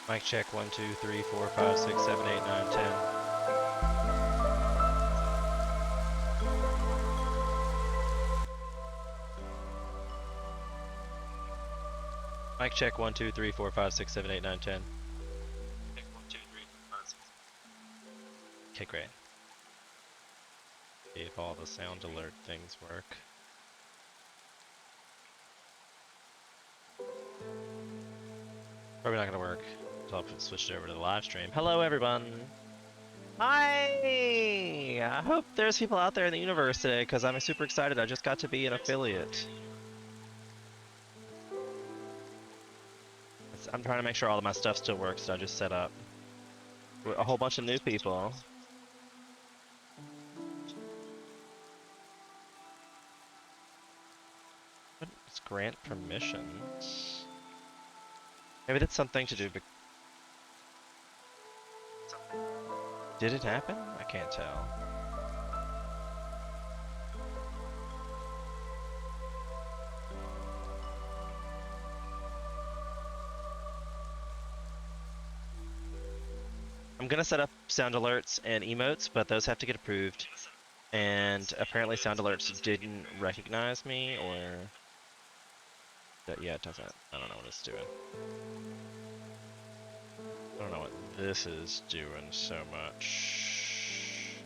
Mic check 1, 2, 3, 4, 5, 6, 7, 8, 9, 10. Mic check 1, 2, 3, 4, 5, 6, 7, 8, 9, 10. Check 1, 2, 3, 4, 5, 6. Okay, great. See if all the sound alert things work. Probably not gonna work. So I'll switch it over to the live stream. Hello, everyone. Hi! I hope there's people out there in the universe today because I'm super excited. I just got to be an affiliate. I'm trying to make sure all of my stuff still works that I just set up. A whole bunch of new people. Let's grant permissions. Maybe that's something to do. Did it happen? I can't tell. I'm gonna set up sound alerts and emotes, but those have to get approved. And apparently sound alerts didn't recognize me, or... Yeah, it doesn't. I don't know what it's doing. I don't know what this is doing so much.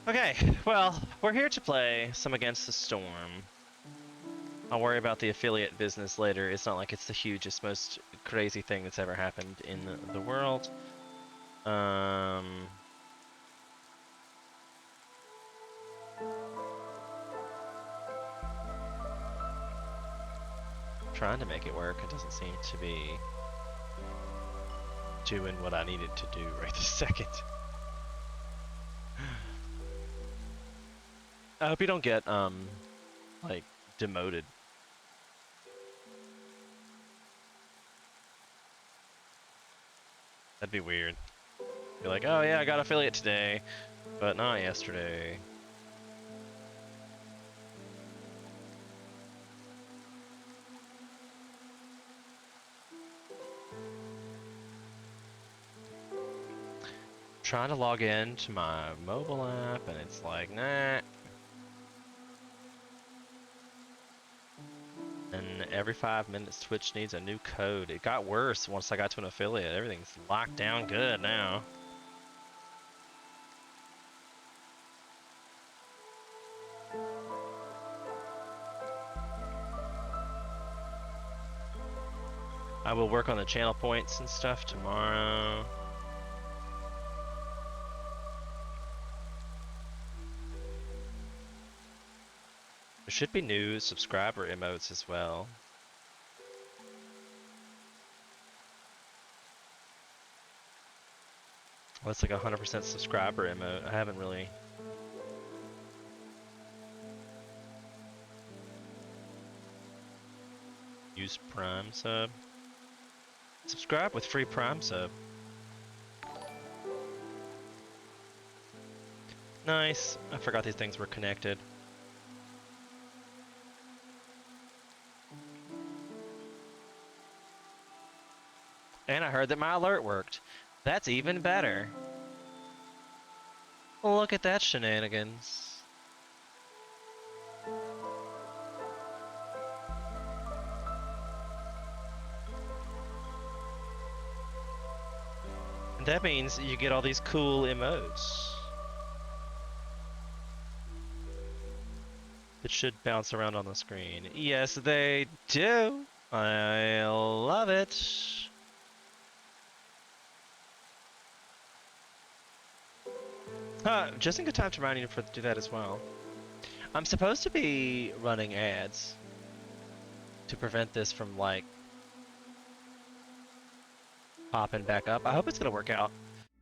Okay, well, we're here to play some Against the Storm. I'll worry about the affiliate business later. It's not like it's the hugest, most crazy thing that's ever happened in the world. Trying to make it work. It doesn't seem to be doing what I need it to do right this second. I hope you don't get, like, demoted. That'd be weird. Be like, oh yeah, I got affiliate today, but not yesterday. Trying to log in to my mobile app, and it's like, nah. And every 5 minutes, Twitch needs a new code. It got worse once I got to an affiliate. Everything's locked down good now. I will work on the channel points and stuff tomorrow. There should be new subscriber emotes as well. Well, it's like 100% subscriber emote. I haven't really... used Prime sub. Subscribe with free Prime sub. Nice. I forgot these things were connected. And I heard that my alert worked. That's even better. Look at that shenanigans. And that means you get all these cool emotes that should bounce around on the screen. Yes, they do. I love it. Just in good time to remind you to do that as well. I'm supposed to be running ads to prevent this from, like, popping back up. I hope it's gonna work out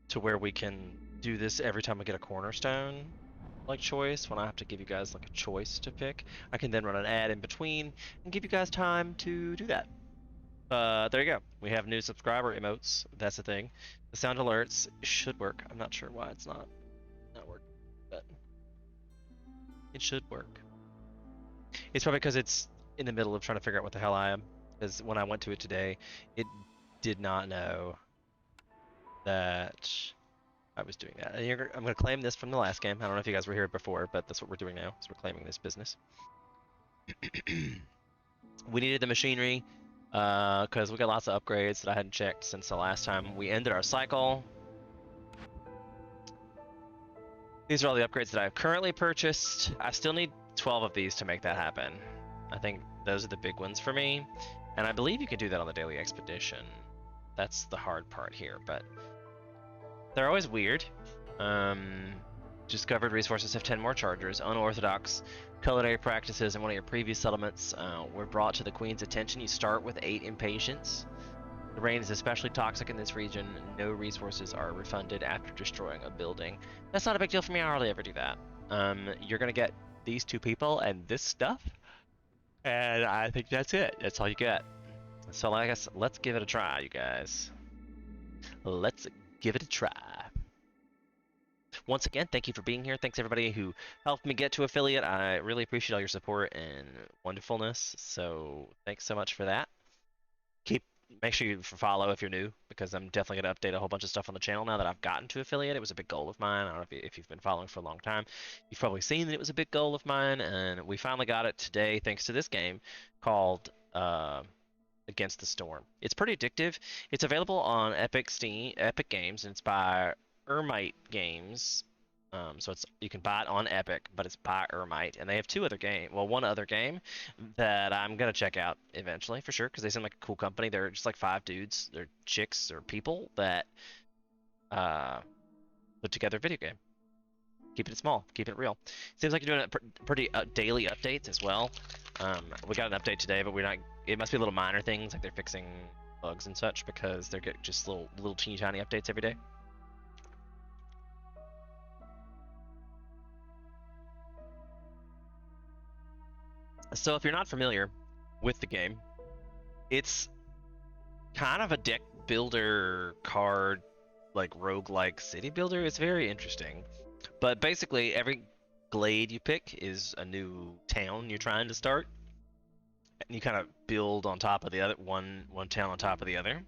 to where we can do this every time we get a cornerstone, like, choice, when I have to give you guys, like, a choice to pick. I can then run an ad in between and give you guys time to do that. There you go. We have new subscriber emotes. That's the thing. The sound alerts should work. I'm not sure why it's not working, but it should work. It's probably because it's in the middle of trying to figure out what the hell I am. Because when I went to it today, it did not know that I was doing that. And I'm going to claim this from the last game. I don't know if you guys were here before, but that's what we're doing now. Is we're claiming this business. We needed the machinery because we got lots of upgrades that I hadn't checked since the last time we ended our cycle. These are all the upgrades that I've currently purchased. I still need 12 of these to make that happen. I think those are the big ones for me. And I believe you can do that on the daily expedition. That's the hard part here, but they're always weird. Discovered resources have 10 more chargers. Unorthodox culinary practices in one of your previous settlements were brought to the Queen's attention. You start with 8 impatience. The rain is especially toxic in this region. No resources are refunded after destroying a building. That's not a big deal for me. I hardly ever do that. You're gonna get these 2 people and this stuff, and I think that's it. That's all you get. So I guess let's give it a try, you guys. Let's give it a try. Once again, thank you for being here. Thanks everybody who helped me get to affiliate. I really appreciate all your support and wonderfulness. So thanks so much for that. Make sure you follow if you're new, because I'm definitely going to update a whole bunch of stuff on the channel now that I've gotten to affiliate. It was a big goal of mine. I don't know if you've been following for a long time. You've probably seen that it was a big goal of mine, and we finally got it today thanks to this game called Against the Storm. It's pretty addictive. It's available on Epic Games, and it's by Ermite Games. So you can buy it on Epic, but it's by Ermite, and they have one other game that I'm gonna check out eventually for sure, because they seem like a cool company. They're just like 5 dudes, they're chicks or people that put together a video game. Keep it small, keep it real. Seems like you're doing pretty daily updates as well. We got an update today, but we're not. It must be little minor things like they're fixing bugs and such, because they're getting just little teeny tiny updates every day. So if you're not familiar with the game, it's kind of a deck builder card, like roguelike city builder. It's very interesting. But basically every glade you pick is a new town you're trying to start. And you kind of build on top of the other, one town on top of the other.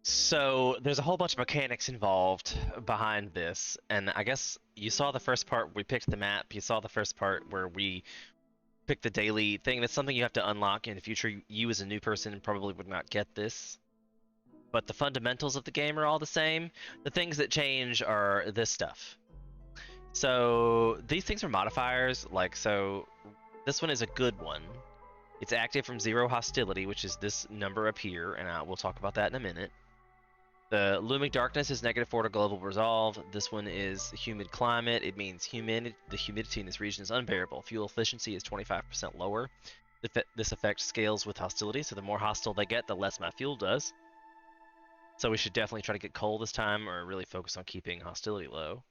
So there's a whole bunch of mechanics involved behind this, and I guess you saw the first part we picked the map. You saw the first part where we pick the daily thing. That's something you have to unlock in the future. You as a new person probably would not get this, but the fundamentals of the game are all the same. The things that change are this stuff. So these things are modifiers. Like, so this one is a good one. It's active from 0 hostility, which is this number up here, and we'll talk about that in a minute. The looming darkness is -4 to global resolve. This one is humid climate. It means the humidity in this region is unbearable. Fuel efficiency is 25% lower. This effect scales with hostility, so the more hostile they get, the less my fuel does. So we should definitely try to get coal this time, or really focus on keeping hostility low.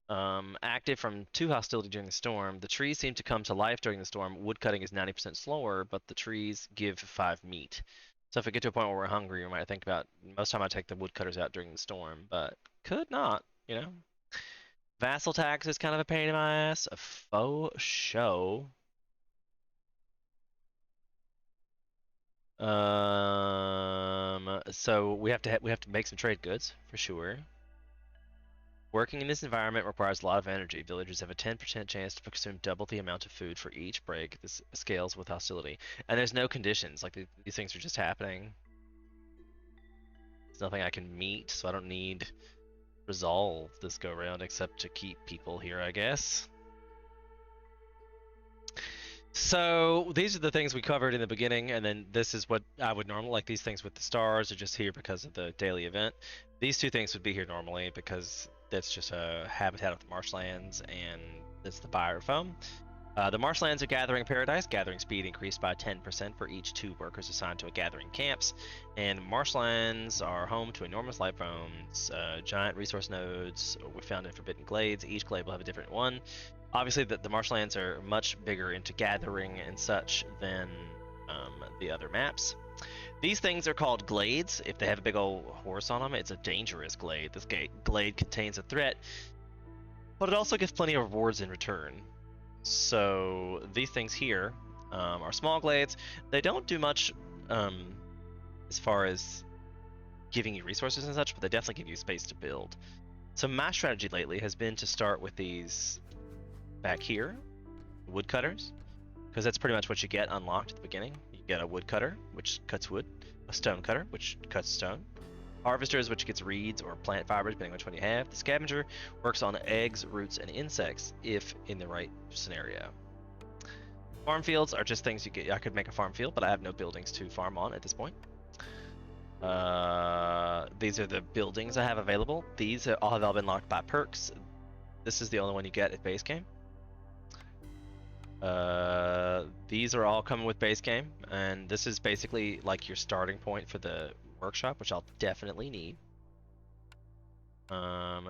Active from 2 hostility during the storm. The trees seem to come to life during the storm. Woodcutting is 90% slower, but the trees give 5 meat. So if we get to a point where we're hungry, we might think about, most time I take the woodcutters out during the storm, but could not, you know? Vassal tax is kind of a pain in my ass. A faux show. So we have to make some trade goods for sure. Working in this environment requires a lot of energy. Villagers have a 10% chance to consume double the amount of food for each break. This scales with hostility. And there's no conditions. Like, these things are just happening. It's nothing I can meet, so I don't need resolve this go around except to keep people here, I guess. So these are the things we covered in the beginning, and then this is what I would normally like. These things with the stars are just here because of the daily event. These two things would be here normally because that's just a habitat of the marshlands, and it's the fire foam. The marshlands are gathering paradise. Gathering speed increased by 10% for each 2 workers assigned to a gathering camps. And marshlands are home to enormous life forms, giant resource nodes were found in forbidden glades. Each glade will have a different one. Obviously, the marshlands are much bigger into gathering and such than the other maps. These things are called glades. If they have a big old horse on them, it's a dangerous glade. This glade contains a threat, but it also gives plenty of rewards in return. So these things here are small glades. They don't do much as far as giving you resources and such, but they definitely give you space to build. So my strategy lately has been to start with these back here, woodcutters, because that's pretty much what you get unlocked at the beginning. You get a woodcutter, which cuts wood, a stone cutter, which cuts stone, harvesters, which gets reeds or plant fibers, depending on which one you have. The scavenger works on eggs, roots, and insects, if in the right scenario. Farm fields are just things you get. I could make a farm field, but I have no buildings to farm on at this point. These are the buildings I have available. These all have been locked by perks. This is the only one you get at base game. These are all coming with base game, and this is basically like your starting point for the workshop, which I'll definitely need.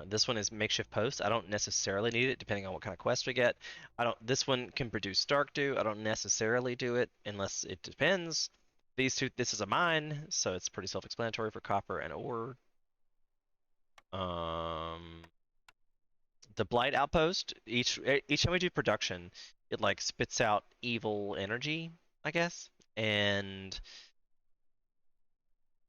This one is makeshift post. I don't necessarily need it, depending on what kind of quest we get. This one can produce Stark Dew. I don't necessarily do it unless it depends. These two, this is a mine, so it's pretty self-explanatory for copper and ore. The Blight Outpost, each time we do production, it like spits out evil energy, I guess, and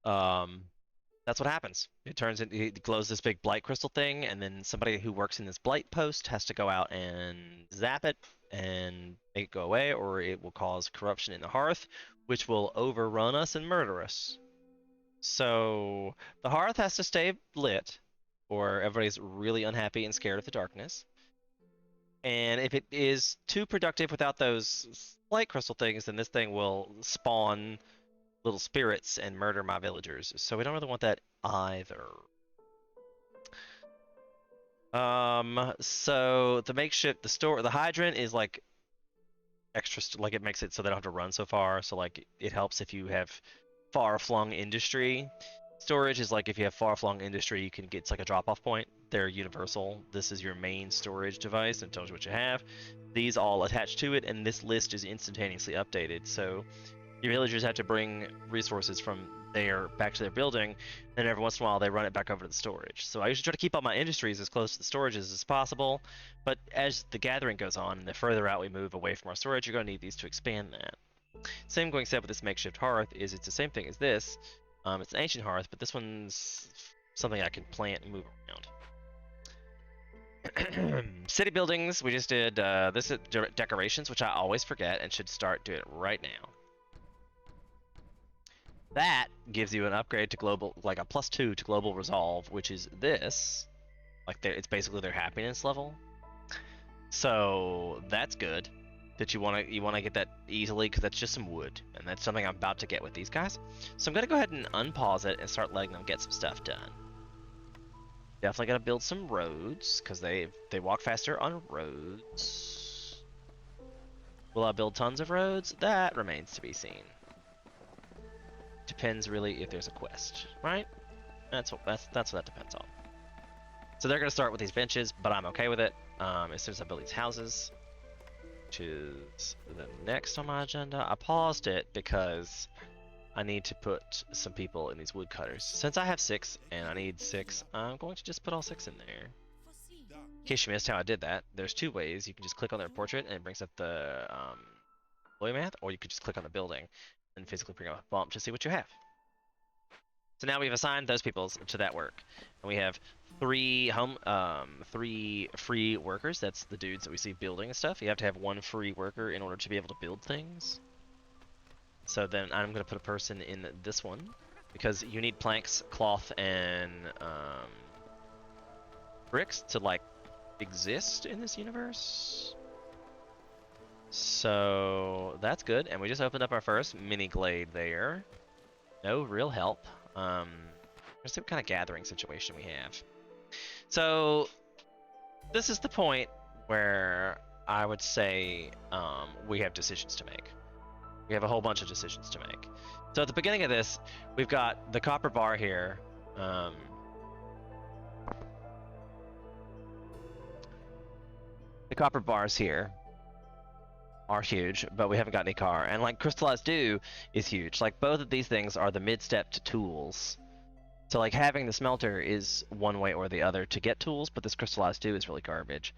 that's what happens. It glows this big blight crystal thing, and then somebody who works in this blight post has to go out and zap it and make it go away, or it will cause corruption in the hearth, which will overrun us and murder us. So the hearth has to stay lit, or everybody's really unhappy and scared of the darkness. And if it is too productive without those light crystal things, then this thing will spawn little spirits and murder my villagers. So we don't really want that either. So the makeshift, the hydrant is like extra, like it makes it so they don't have to run so far. So like it helps if you have far-flung industry. Storage is like if you have far-flung industry, you can get, it's like a drop-off point. They're universal. This is your main storage device and tells you what you have. These all attach to it, and this list is instantaneously updated. So your villagers have to bring resources from there back to their building, and every once in a while they run it back over to the storage. So I usually try to keep all my industries as close to the storages as possible, but as the gathering goes on and the further out we move away from our storage, you're going to need these to expand that. Same going said with this makeshift hearth is it's the same thing as this. It's an ancient hearth, but this one's something I can plant and move around. City buildings, we just did this is decorations, which I always forget and should start doing it right now. That gives you an upgrade to global, like a +2 to global resolve, which is this. Like it's basically their happiness level. So that's good. That you want to get that easily, because that's just some wood, and that's something I'm about to get with these guys. So I'm gonna go ahead and unpause it and start letting them get some stuff done. Definitely gotta build some roads, because they walk faster on roads. Will I build tons of roads? That remains to be seen. Depends really if there's a quest, right? That's what that depends on. So they're gonna start with these benches, but I'm okay with it. As soon as I build these houses, which is the next on my agenda. I paused it because I need to put some people in these woodcutters. Since I have 6 and I need 6, I'm going to just put all 6 in there. In case you missed how I did that, there's 2 ways. You can just click on their portrait and it brings up the employee math, or you could just click on the building and physically bring up a bump to see what you have. So now we've assigned those people to that work, and we have three free workers. That's the dudes that we see building and stuff. You have to have one free worker in order to be able to build things. So then I'm gonna put a person in this one because you need planks, cloth, and bricks to like exist in this universe. So that's good, and we just opened up our first mini glade there. No real help. Let's see what kind of gathering situation we have. So this is the point where I would say we have decisions to make. We have a whole bunch of decisions to make. So at the beginning of this, we've got the copper bar here. The copper bars here are huge, but we haven't got any car. And like crystallized dew is huge. Like both of these things are the mid-step to tools. So like having the smelter is one way or the other to get tools, but this crystallized dew is really garbage.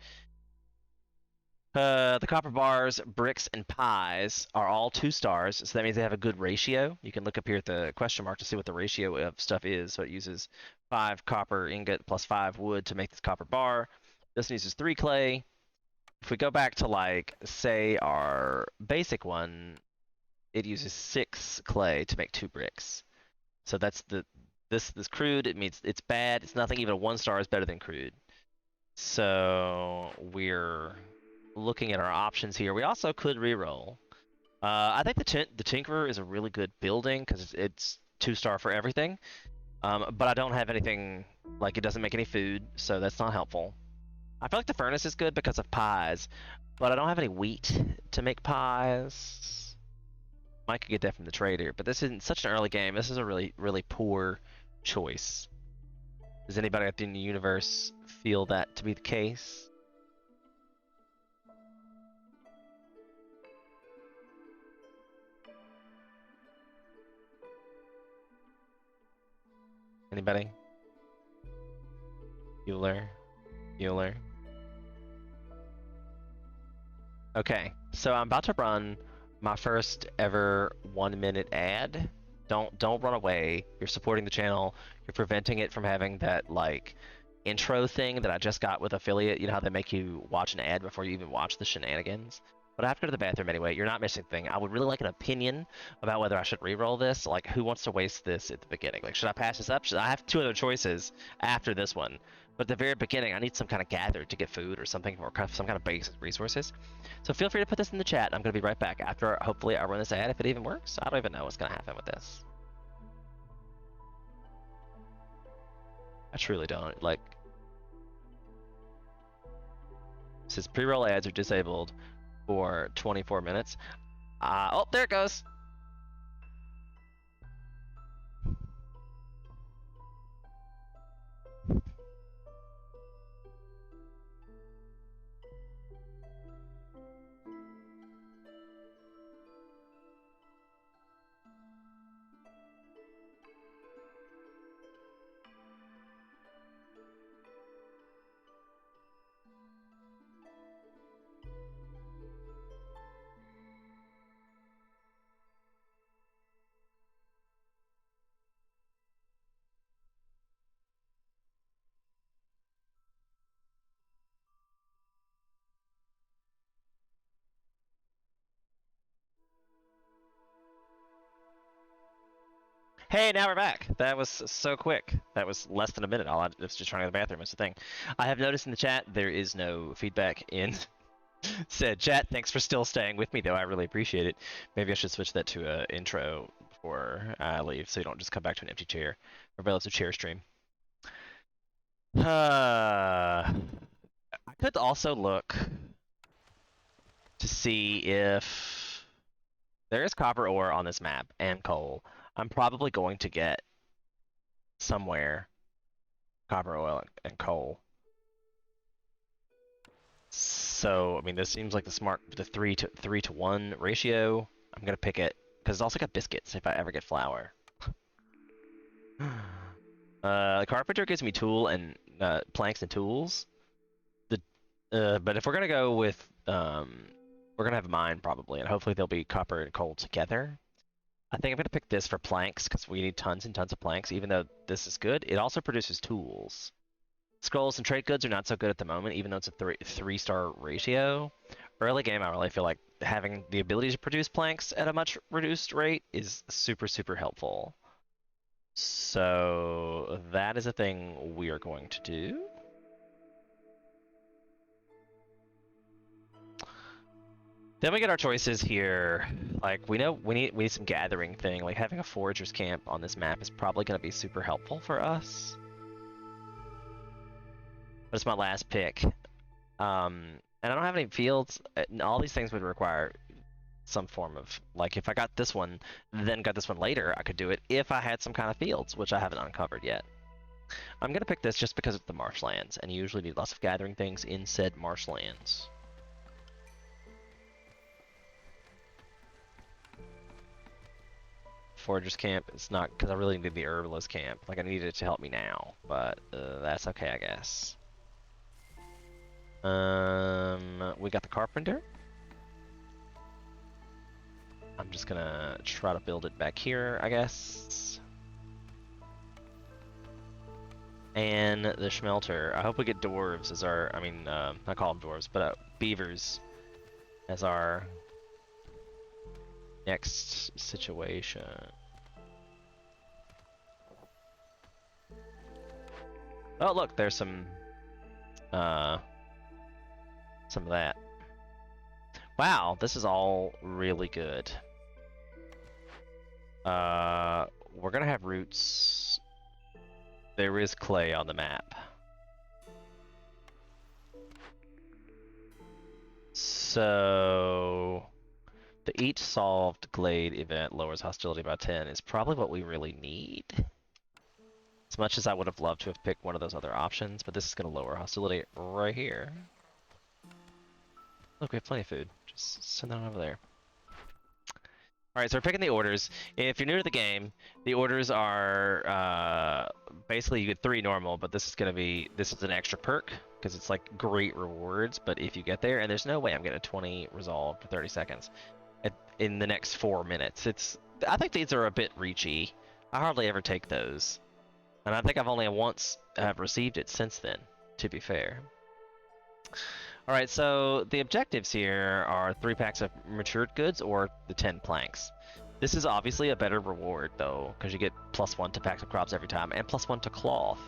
The copper bars, bricks, and pies are all 2 stars, so that means they have a good ratio. You can look up here at the question mark to see what the ratio of stuff is. So it uses 5 copper ingot plus 5 wood to make this copper bar. This uses 3 clay. If we go back to like, say our basic one, it uses 6 clay to make 2 bricks. So that's this crude, it means it's bad. It's nothing. Even a 1 star is better than crude. So we're looking at our options here. We also could reroll. I think the Tinkerer is a really good building because it's 2 star for everything. But I don't have anything, like it doesn't make any food, so that's not helpful. I feel like the furnace is good because of pies, but I don't have any wheat to make pies. Might could get that from the trader, but this isn't such an early game. This is a really, really poor choice. Does anybody out in the universe feel that to be the case? Anybody? Bueller? Bueller? Okay, so I'm about to run my first ever 1-minute ad. Don't run away. You're supporting the channel. You're preventing it from having that like intro thing that I just got with affiliate. You know how they make you watch an ad before you even watch the shenanigans? But I have to go to the bathroom anyway. You're not missing a thing. I would really like an opinion about whether I should re-roll this. Like, who wants to waste this at the beginning? Like, should I pass this up? I have 2 other choices after this one. But at the very beginning, I need some kind of gather to get food or something, or some kind of basic resources. So feel free to put this in the chat. I'm going to be right back after, hopefully, I run this ad, if it even works. I don't even know what's going to happen with this. I truly don't. Like, it says pre-roll ads are disabled for 24 minutes. Oh, there it goes. Hey, now we're back. That was so quick. That was less than a minute. I was just trying to go to the bathroom. That's the thing. I have noticed in the chat there is no feedback in said chat. Thanks for still staying with me, though. I really appreciate it. Maybe I should switch that to an intro before I leave, so you don't just come back to an empty chair. Or else a chair stream. I could also look to see if there is copper ore on this map and coal. I'm probably going to get somewhere copper, oil, and coal. So I mean, this seems like the 3-to-1 ratio. I'm gonna pick it because it's also got biscuits if I ever get flour. The carpenter gives me tool and planks and tools. But if we're gonna go with we're gonna have a mine probably, and hopefully there'll be copper and coal together. I think I'm gonna pick this for planks because we need tons and tons of planks. Even though this is good, it also produces tools. Scrolls and trade goods are not so good at the moment, even though it's a three-star ratio. Early game, I really feel like having the ability to produce planks at a much reduced rate is super, super helpful. So that is a thing we are going to do. Then we get our choices here. Like we know we need some gathering thing. Like having a foragers camp on this map is probably going to be super helpful for us. But it's my last pick. And I don't have any fields. All these things would require some form of, like, if I got this one, then got this one later, I could do it if I had some kind of fields, which I haven't uncovered yet. I'm gonna pick this just because it's the marshlands, and you usually need lots of gathering things in said marshlands. Foragers camp, it's not, because I really need the herbalist camp. Like, I need it to help me now, but that's okay, I guess. We got the carpenter. I'm just gonna try to build it back here, I guess. And the smelter. I hope we get dwarves as our, I mean, I call them dwarves, but beavers as our next situation. Oh, look, there's some of that. Wow, this is all really good. We're gonna have roots. There is clay on the map. So the each solved glade event lowers hostility by 10 is probably what we really need. As much as I would have loved to have picked one of those other options, but this is going to lower hostility right here. Look, we have plenty of food. Just send that over there. Alright, so we're picking the orders. If you're new to the game, the orders are basically you get 3 normal, but this is an extra perk because it's like great rewards. But if you get there, and there's no way I'm getting a 20 resolve for 30 seconds in the next 4 minutes. I think these are a bit reachy. I hardly ever take those, and I think I've only once have received it since then, to be fair. Alright, so the objectives here are 3 packs of matured goods or the 10 planks. This is obviously a better reward, though, because you get +1 to packs of crops every time, and +1 to cloth,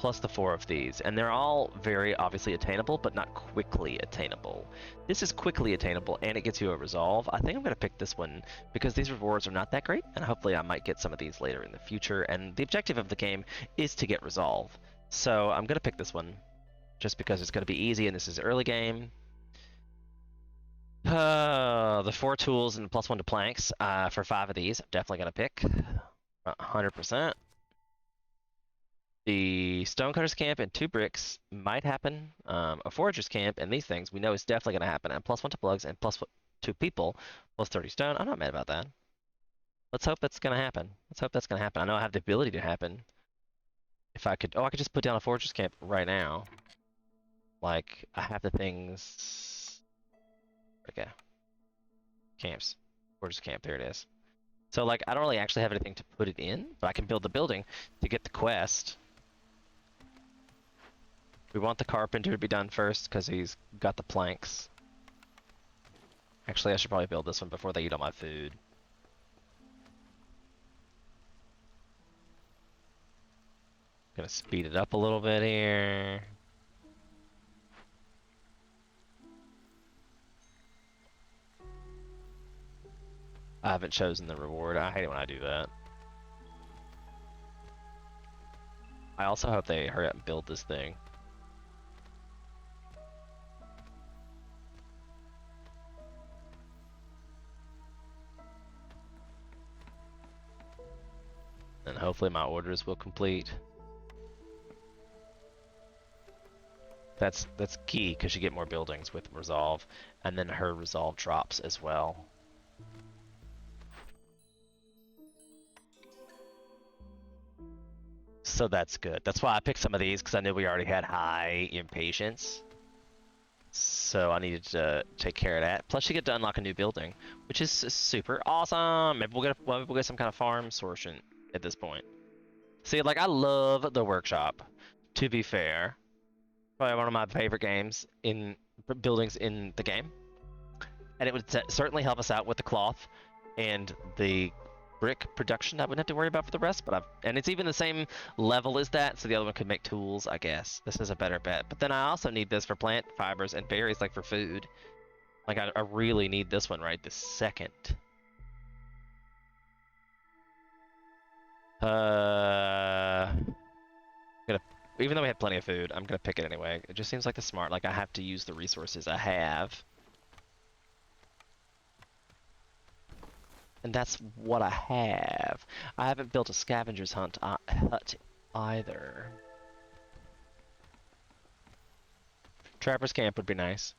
plus the 4 of these. And they're all very obviously attainable, but not quickly attainable. This is quickly attainable, and it gets you a resolve. I think I'm going to pick this one, because these rewards are not that great, and hopefully I might get some of these later in the future. And the objective of the game is to get resolve. So I'm going to pick this one, just because it's going to be easy and this is early game. The 4 tools and +1 to planks for 5 of these, I'm definitely going to pick 100%. The stonecutter's camp and 2 bricks might happen. A forager's camp and these things we know is definitely going to happen. And +1 to plugs and +2 people, plus 30 stone. I'm not mad about that. Let's hope that's going to happen. Let's hope that's going to happen. I know I have the ability to happen. If I could, I could just put down a forager's camp right now. Like, I have the things. Okay. Camps. Fortress camp, there it is. So, like, I don't really actually have anything to put it in, but I can build the building to get the quest. We want the carpenter to be done first, because he's got the planks. Actually, I should probably build this one before they eat all my food. Gonna speed it up a little bit here. I haven't chosen the reward. I hate it when I do that. I also hope they hurry up and build this thing. And hopefully my orders will complete. That's key, because you get more buildings with resolve, and then her resolve drops as well. So that's good. That's why I picked some of these, because I knew we already had high impatience. So I needed to take care of that. Plus, you get to unlock a new building, which is super awesome. Maybe we'll get some kind of farm sortion at this point. See, like, I love the workshop, to be fair. Probably one of my favorite games in buildings in the game. And it would certainly help us out with the cloth and the brick production. I wouldn't have to worry about for the rest, and it's even the same level as that, so the other one could make tools, I guess. This is a better bet. But then I also need this for plant fibers and berries, like for food. Like, I really need this one right this second. Even though we had plenty of food, I'm gonna pick it anyway. It just seems like the smart, like I have to use the resources I have. And that's what I have. I haven't built a scavenger's hut either. Trapper's camp would be nice.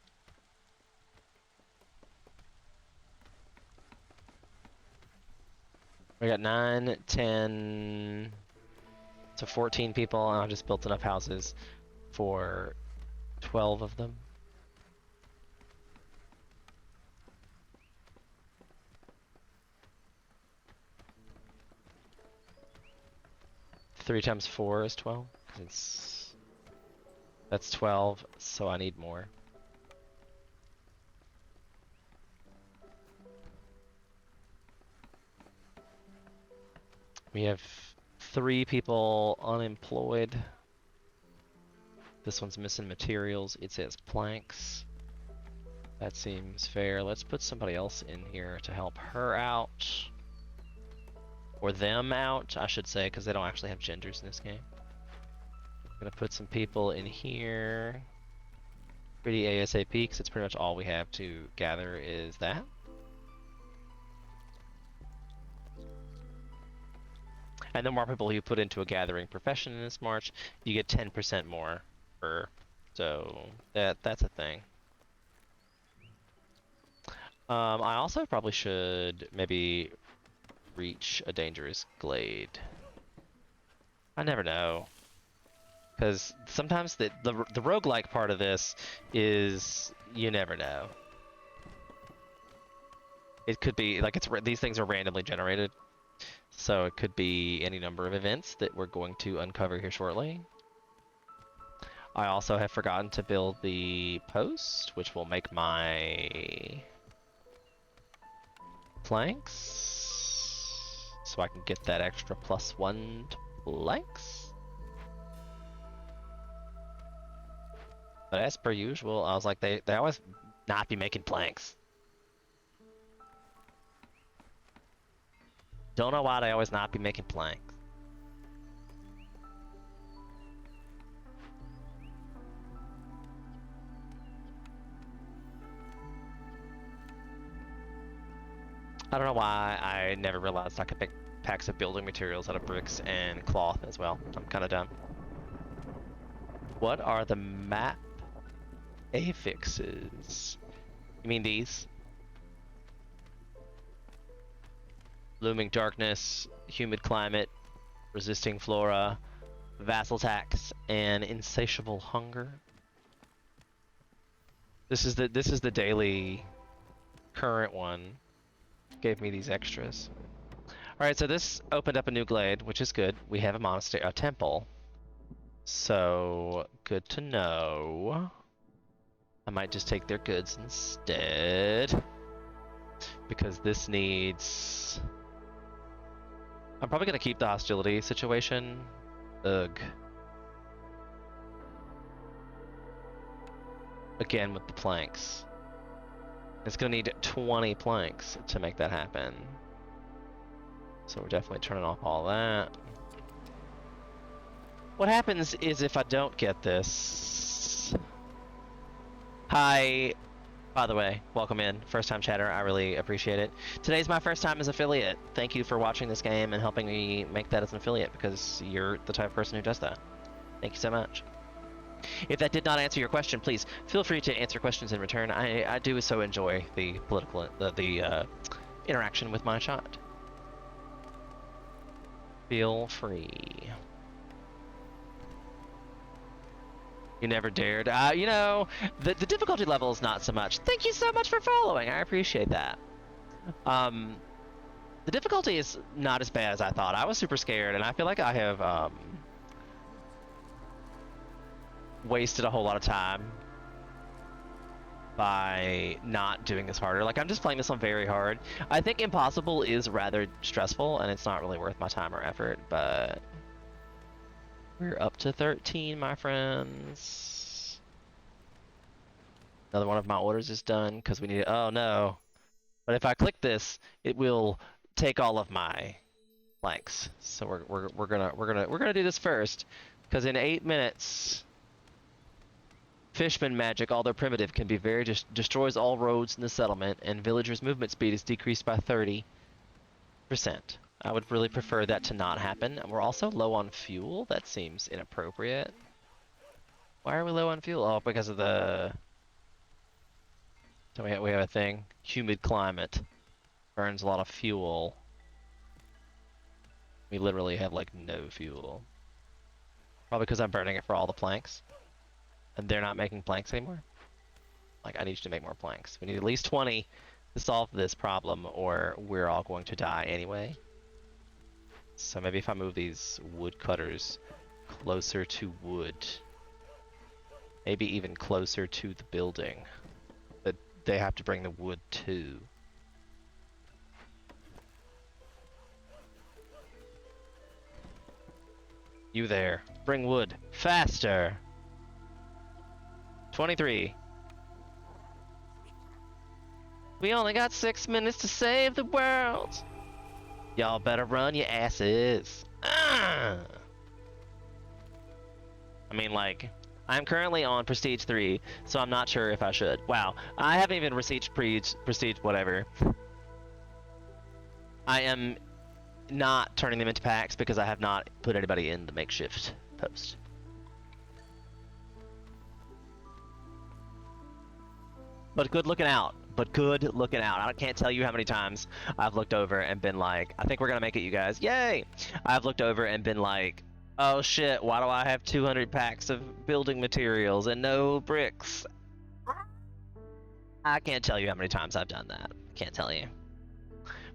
We got 9, 10 to 14 people, and I just built enough houses for 12 of them. Three times 4 is 12. That's 12, so I need more. We have 3 people unemployed. This one's missing materials. It says planks. That seems fair. Let's put somebody else in here to help her out. Or them out, I should say, because they don't actually have genders in this game. I'm gonna put some people in here. Pretty ASAP, because it's pretty much all we have to gather is that. And the more people you put into a gathering profession in this march, you get 10% more per. So that's a thing. I also probably should maybe reach a dangerous glade. I never know. Because sometimes the roguelike part of this is you never know. It could be like these things are randomly generated. So it could be any number of events that we're going to uncover here shortly. I also have forgotten to build the post, which will make my planks, so I can get that extra +1 to planks. But as per usual, I was like, they always not be making planks. Don't know why they always not be making planks. I don't know why I never realized I could make packs of building materials out of bricks and cloth as well. I'm kind of dumb. What are the map affixes? You mean these? Looming darkness, humid climate, resisting flora, vassal tax, and insatiable hunger. This is the daily current one. Gave me these extras. Alright, so this opened up a new glade, which is good. We have a monastery, a temple. So, good to know. I might just take their goods instead. Because this needs... I'm probably gonna keep the hostility situation. Ugh. Again with the planks. It's gonna need 20 planks to make that happen. So we're definitely turning off all that. What happens is if I don't get this... Hi, by the way, welcome in. First time chatter, I really appreciate it. Today's my first time as affiliate. Thank you for watching this game and helping me make that as an affiliate, because you're the type of person who does that. Thank you so much. If that did not answer your question, please feel free to answer questions in return. I do so enjoy the political, interaction with my chat. Feel free. You never dared. You know, the difficulty level is not so much. Thank you so much for following. I appreciate that. Um, the difficulty is not as bad as I thought. I was super scared, and I feel like I have wasted a whole lot of time by not doing this harder. Like, I'm just playing this one very hard. I think impossible is rather stressful, and it's not really worth my time or effort, but we're up to 13, my friends. Another one of my orders is done because we need. Oh no! But if I click this, it will take all of my planks. So we're gonna do this first, because in 8 minutes, Fishman magic, although primitive, can be very destroys all roads in the settlement, and villagers' movement speed is decreased by 30%. I would really prefer that to not happen. We're also low on fuel. That seems inappropriate. Why are we low on fuel? Oh, because of the. So we have a thing. Humid climate burns a lot of fuel. We literally have like no fuel. Probably because I'm burning it for all the planks. And they're not making planks anymore. Like, I need you to make more planks. We need at least 20 to solve this problem, or we're all going to die anyway. So maybe if I move these wood cutters closer to wood, maybe even closer to the building that they have to bring the wood to. You there, bring wood faster. 23. We only got 6 minutes to save the world. Y'all better run your asses. I mean, like, I'm currently on Prestige 3, so I'm not sure if I should. Wow, I haven't even received Prestige whatever. I am not turning them into packs because I have not put anybody in the makeshift post. But good looking out. But good looking out. I can't tell you how many times I've looked over and been like, I think we're gonna make it, you guys. Yay! I've looked over and been like, oh shit, why do I have 200 packs of building materials and no bricks? I can't tell you how many times I've done that. Can't tell you.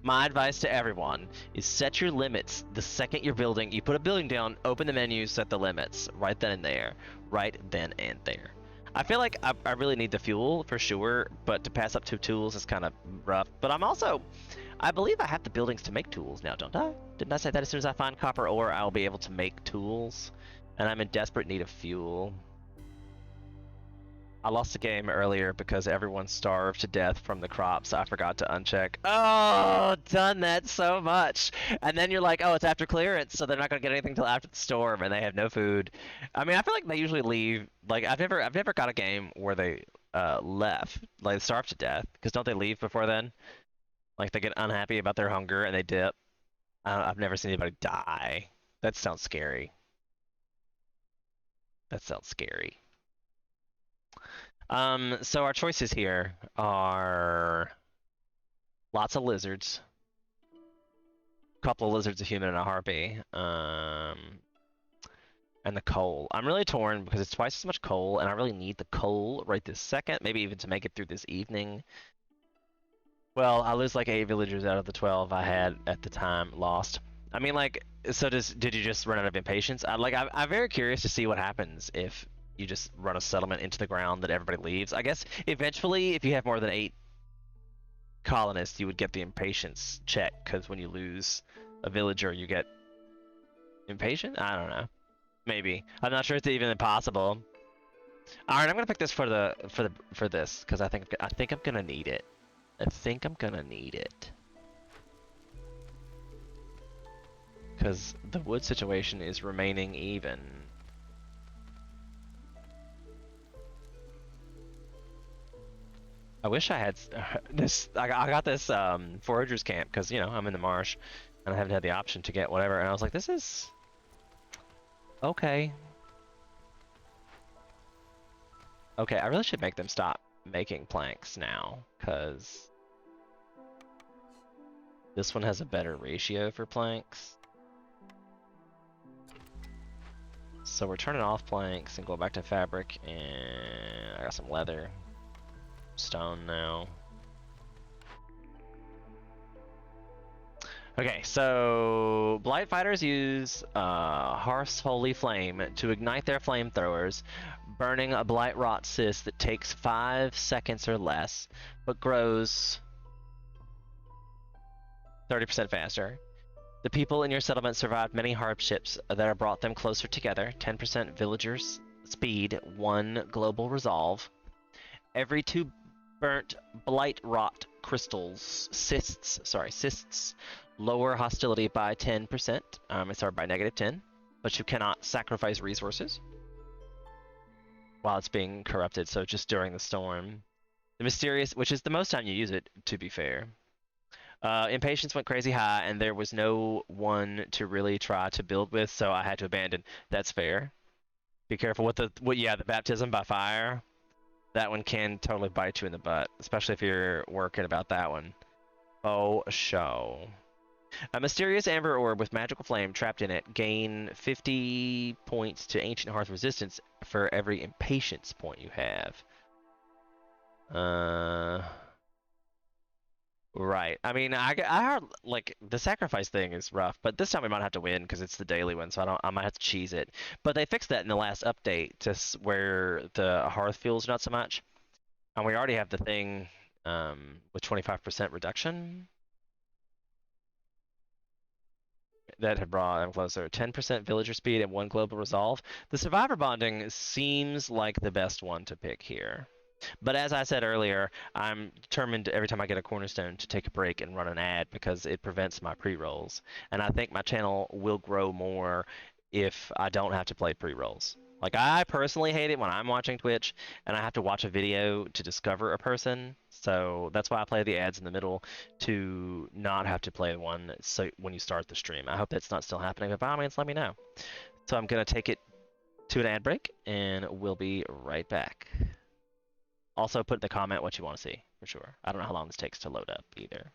My advice to everyone is set your limits the second you're building. You put a building down, open the menu, set the limits right then and there. Right then and there. I feel like I really need the fuel for sure, but to pass up 2 tools is kind of rough. But I believe I have the buildings to make tools now, don't I? Didn't I say that as soon as I find copper ore, I'll be able to make tools? And I'm in desperate need of fuel. I lost the game earlier because everyone starved to death from the crops. I forgot to uncheck. Oh, done that so much. And then you're like, oh, it's after clearance, so they're not gonna get anything till after the storm, and they have no food. I mean, I feel like they usually leave. Like, I've never got a game where they left, like starved to death. Because don't they leave before then? Like they get unhappy about their hunger and they dip. I've never seen anybody die. That sounds scary. That sounds scary. So our choices here are lots of lizards, a couple of lizards, a human, and a harpy, and the coal. I'm really torn because it's twice as much coal, and I really need the coal right this second, maybe even to make it through this evening. Well, I lose like 8 villagers out of the 12 I had at the time lost. I mean, like, so did you just run out of impatience? I'm very curious to see what happens if you just run a settlement into the ground that everybody leaves. I guess eventually, if you have more than 8 colonists, you would get the impatience check, because when you lose a villager, you get impatient? I don't know. Maybe. I'm not sure it's even possible. Alright, I'm gonna pick this for this, because I think I'm gonna need it. I think I'm gonna need it. Because the wood situation is remaining even. I wish I had this. I got this foragers camp because, you know, I'm in the marsh and I haven't had the option to get whatever. And I was like, this is okay. Okay, I really should make them stop making planks now, because this one has a better ratio for planks. So we're turning off planks and going back to fabric, and I got some leather. Stone now. Okay, so Blight Fighters use Hearth's Holy Flame to ignite their flamethrowers, burning a Blight Rot cyst that takes 5 seconds or less, but grows 30% faster. The people in your settlement survived many hardships that have brought them closer together. 10% villagers speed, 1 global resolve. Every 2 burnt blight rot crystals, cysts, lower hostility by 10%. Sorry, by -10, but you cannot sacrifice resources while it's being corrupted, so just during the storm. The mysterious, which is the most time you use it, to be fair. Impatience went crazy high, and there was no one to really try to build with, so I had to abandon. That's fair. Be careful with the baptism by fire. That one can totally bite you in the butt, especially if you're working about that one. Oh, show. A mysterious amber orb with magical flame trapped in it. Gain 50 points to Ancient Hearth resistance for every impatience point you have. Right. I mean, I heard, like, the sacrifice thing is rough, but this time we might have to win because it's the daily one, so I might have to cheese it. But they fixed that in the last update to where the hearth feels not so much, and we already have the thing with 25% reduction that had brought them closer. 10% villager speed and 1 global resolve. The survivor bonding seems like the best one to pick here. But as I said earlier, I'm determined every time I get a cornerstone to take a break and run an ad because it prevents my pre-rolls. And I think my channel will grow more if I don't have to play pre-rolls. Like, I personally hate it when I'm watching Twitch and I have to watch a video to discover a person. So that's why I play the ads in the middle, to not have to play one so when you start the stream. I hope that's not still happening, but by all means, let me know. So I'm going to take it to an ad break, and we'll be right back. Also, put in the comment what you want to see, for sure. I don't know how long this takes to load up, either.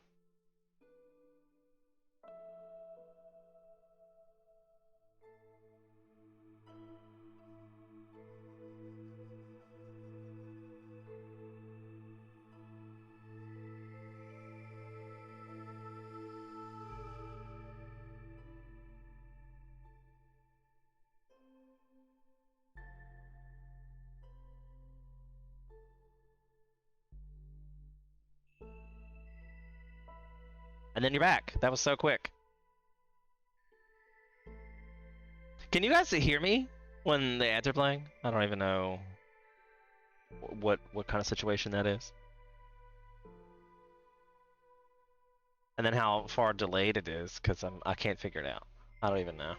And then you're back. That was so quick. Can you guys hear me when the ads are playing? I don't even know what kind of situation that is. And then how far delayed it is, because I can't figure it out. I don't even know.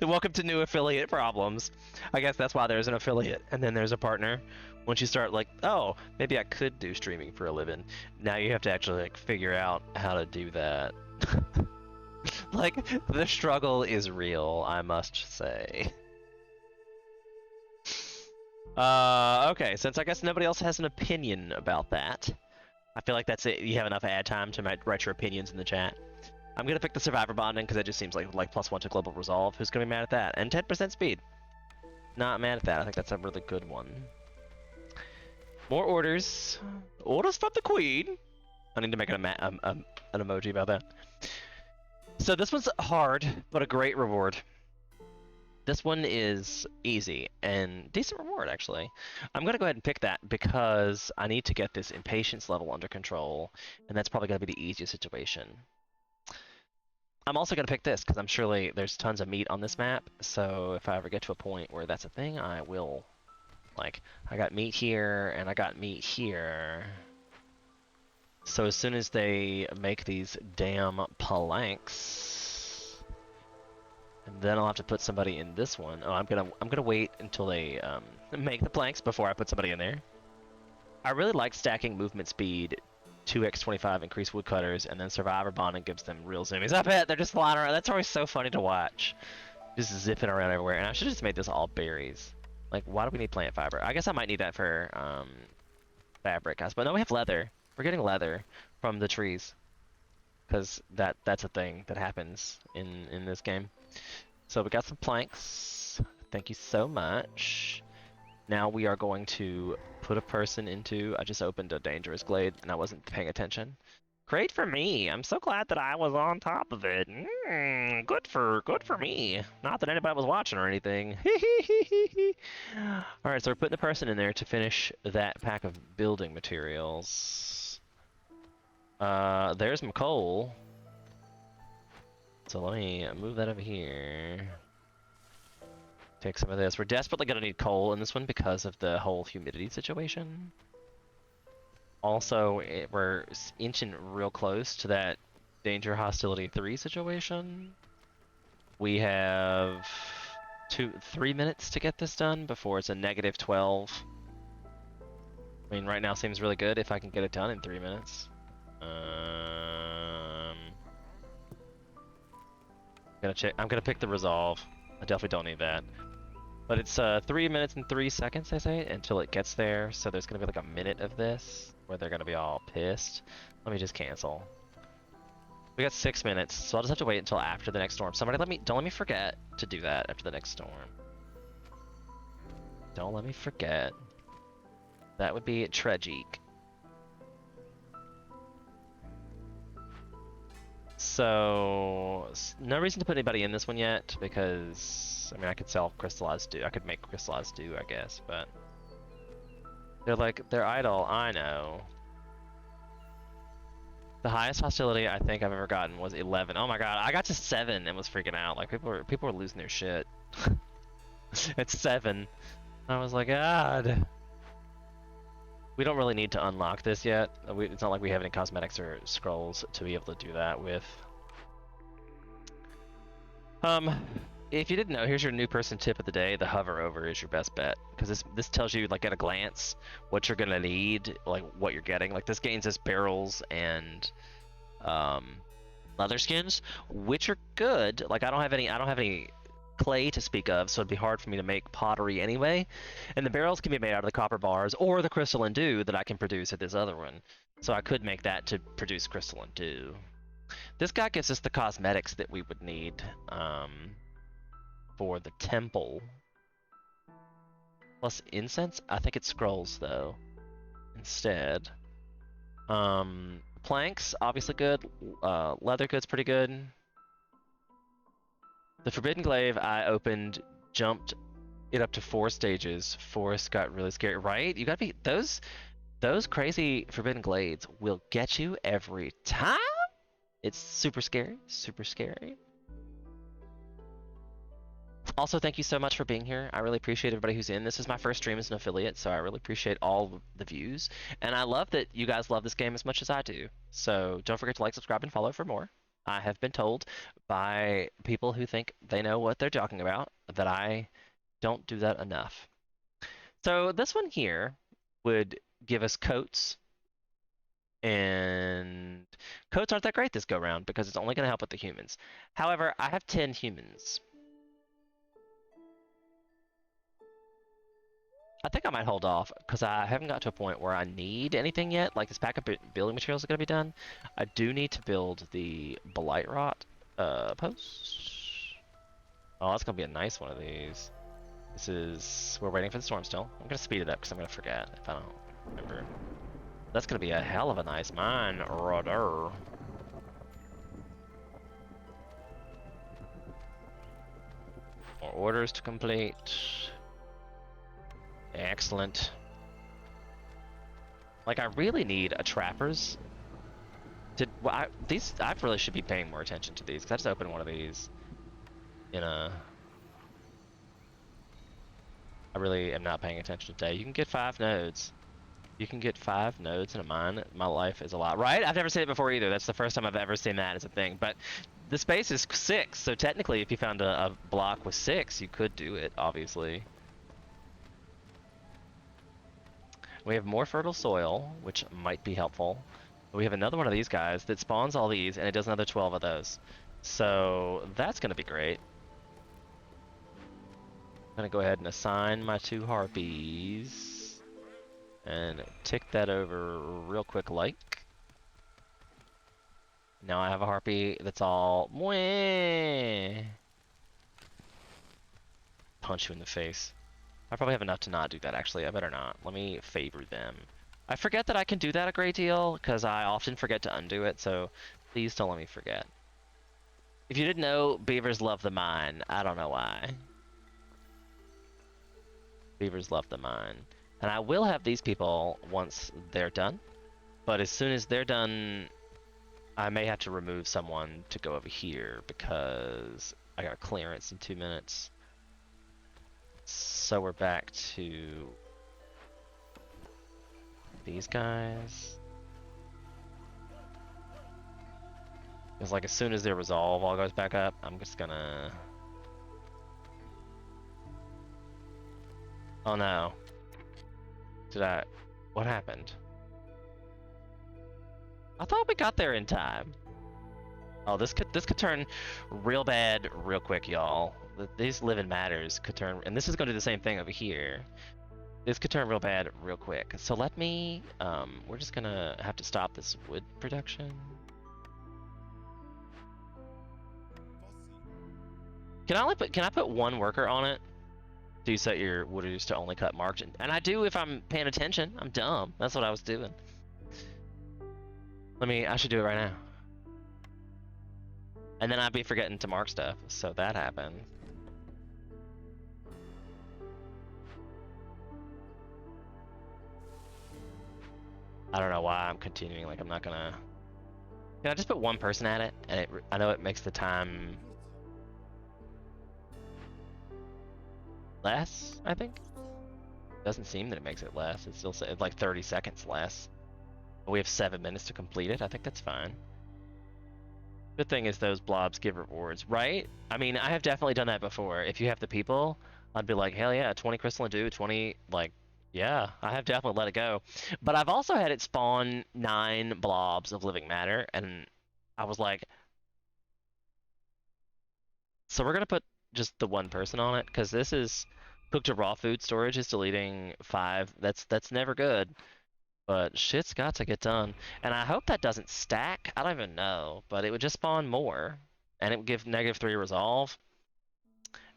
Welcome to new affiliate problems. I guess that's why there's an affiliate, and then there's a partner. Once you start, like, oh, maybe I could do streaming for a living. Now you have to actually, like, figure out how to do that. Like, the struggle is real, I must say. Okay, since I guess nobody else has an opinion about that, I feel like that's it. You have enough ad time to write your opinions in the chat. I'm gonna pick the survivor bonding because it just seems like +1 to global resolve. Who's gonna be mad at that? And 10% speed. Not mad at that. I think that's a really good one. More orders. Orders from the queen. I need to make an emoji about that. So this one's hard, but a great reward. This one is easy and decent reward, actually. I'm gonna go ahead and pick that because I need to get this impatience level under control, and that's probably gonna be the easiest situation. I'm also going to pick this because I'm surely there's tons of meat on this map, so if I ever get to a point where that's a thing, I will. Like, I got meat here, and I got meat here. So as soon as they make these damn planks, and then I'll have to put somebody in this one. Oh, I'm gonna wait until they make the planks before I put somebody in there. I really like stacking movement speed 2x25 increased woodcutters, and then survivor bonding gives them real zoomies. I bet they're just flying around. That's always so funny to watch. Just zipping around everywhere. And I should have just made this all berries. Like, why do we need plant fiber? I guess I might need that for fabric, guys. But no, we have leather. We're getting leather from the trees. Because that's a thing that happens in this game. So we got some planks. Thank you so much. Now we are going to put a person into... I just opened a dangerous glade and I wasn't paying attention. Great for me. I'm so glad that I was on top of it. Good for me. Not that anybody was watching or anything. All right, so we're putting a person in there to finish that pack of building materials. There's my coal. So let me move that over here. Take some of this. We're desperately gonna need coal in this one because of the whole humidity situation. Also, we're inching real close to that Danger Hostility 3 situation. We have 3 minutes to get this done before it's a -12. I mean, right now seems really good if I can get it done in 3 minutes. I'm gonna pick the Resolve. I definitely don't need that. But it's 3 minutes and 3 seconds, I say, until it gets there. So there's gonna be like a minute of this where they're gonna be all pissed. Let me just cancel. We got 6 minutes, so I'll just have to wait until after the next storm. Somebody don't let me forget to do that after the next storm. Don't let me forget. That would be tragic. So, no reason to put anybody in this one yet, because, I mean, I could sell crystallized dew. I could make crystallized dew, I guess, but... They're idle, I know. The highest hostility I think I've ever gotten was 11. Oh my god, I got to 7 and was freaking out. Like, people were losing their shit. It's 7. I was like, God. We don't really need to unlock this yet. It's not like we have any cosmetics or scrolls to be able to do that with. If you didn't know, here's your new person tip of the day. The hover over is your best bet, because this tells you, like, at a glance what you're gonna need, like what you're getting. Like, this gains us barrels and leather skins, which are good. Like, I don't have any clay to speak of, so it'd be hard for me to make pottery anyway. And the barrels can be made out of the copper bars or the crystalline dew that I can produce at this other one. So I could make that to produce crystalline dew. This guy gives us the cosmetics that we would need for the temple. Plus incense? I think it's scrolls though, instead. Planks, obviously good. Leather good's pretty good. The Forbidden Glaive I opened, jumped it up to 4 stages. Forest got really scary, right? You gotta be those crazy Forbidden Glades will get you every time. It's super scary, super scary. Also, thank you so much for being here. I really appreciate everybody who's in. This is my first stream as an affiliate, so I really appreciate all the views. And I love that you guys love this game as much as I do. So don't forget to like, subscribe, and follow for more. I have been told by people who think they know what they're talking about that I don't do that enough. So this one here would give us coats. And coats aren't that great this go round because it's only going to help with the humans. However, I have 10 humans. I think I might hold off because I haven't got to a point where I need anything yet. Like, this pack of building materials is going to be done. I do need to build the Blight Rot post. Oh, that's going to be a nice one of these. We're waiting for the storm still. I'm going to speed it up because I'm going to forget if I don't remember. That's going to be a hell of a nice mine rudder. More orders to complete. Excellent. Like, I really need a trappers. I really should be paying more attention to these, because I just opened one of these in a... I really am not paying attention today. You can get 5 nodes. You can get 5 nodes in a mine. My life is a lot, right? I've never seen it before either. That's the first time I've ever seen that as a thing. But the space is 6, so technically if you found a block with 6, you could do it, obviously. We have more fertile soil, which might be helpful. We have another one of these guys that spawns all these, and it does another 12 of those. So that's going to be great. I'm going to go ahead and assign my 2 harpies. And tick that over real quick like. Now I have a harpy that's all... Mwah! punch you in the face. I probably have enough to not do that, actually. I better not. Let me favor them. I forget that I can do that a great deal, because I often forget to undo it, so please don't let me forget. If you didn't know, beavers love the mine. I don't know why. Beavers love the mine. And I will have these people once they're done, but as soon as they're done, I may have to remove someone to go over here, because I got clearance in 2 minutes. So we're back to these guys. It's like as soon as their resolve all goes back up, I'm just gonna... Oh no. What happened? I thought we got there in time. Oh, this could turn real bad real quick, y'all. These living matters could turn, and this is gonna do the same thing over here. This could turn real bad real quick. So let me, we're just gonna have to stop this wood production. Can I put one worker on it? Do you set your wooders to only cut margin? And I do if I'm paying attention. I'm dumb. That's what I was doing. I should do it right now. And then I'd be forgetting to mark stuff, so that happened. I don't know why I'm continuing, like I'm not gonna... Can I just put one person at it? And I know it makes the time... less, I think? Doesn't seem that it makes it less. It still says like 30 seconds less. But we have 7 minutes to complete it. I think that's fine. Good thing is those blobs give rewards, right? I mean, I have definitely done that before. If you have the people, I'd be like, hell yeah, 20 crystalline dew, 20, like, yeah, I have definitely let it go. But I've also had it spawn 9 blobs of living matter, and I was like, so we're gonna put just the one person on it, because this is cooked to raw food storage is deleting 5. That's never good. But shit's got to get done. And I hope that doesn't stack. I don't even know. But it would just spawn more. And it would give -3 resolve.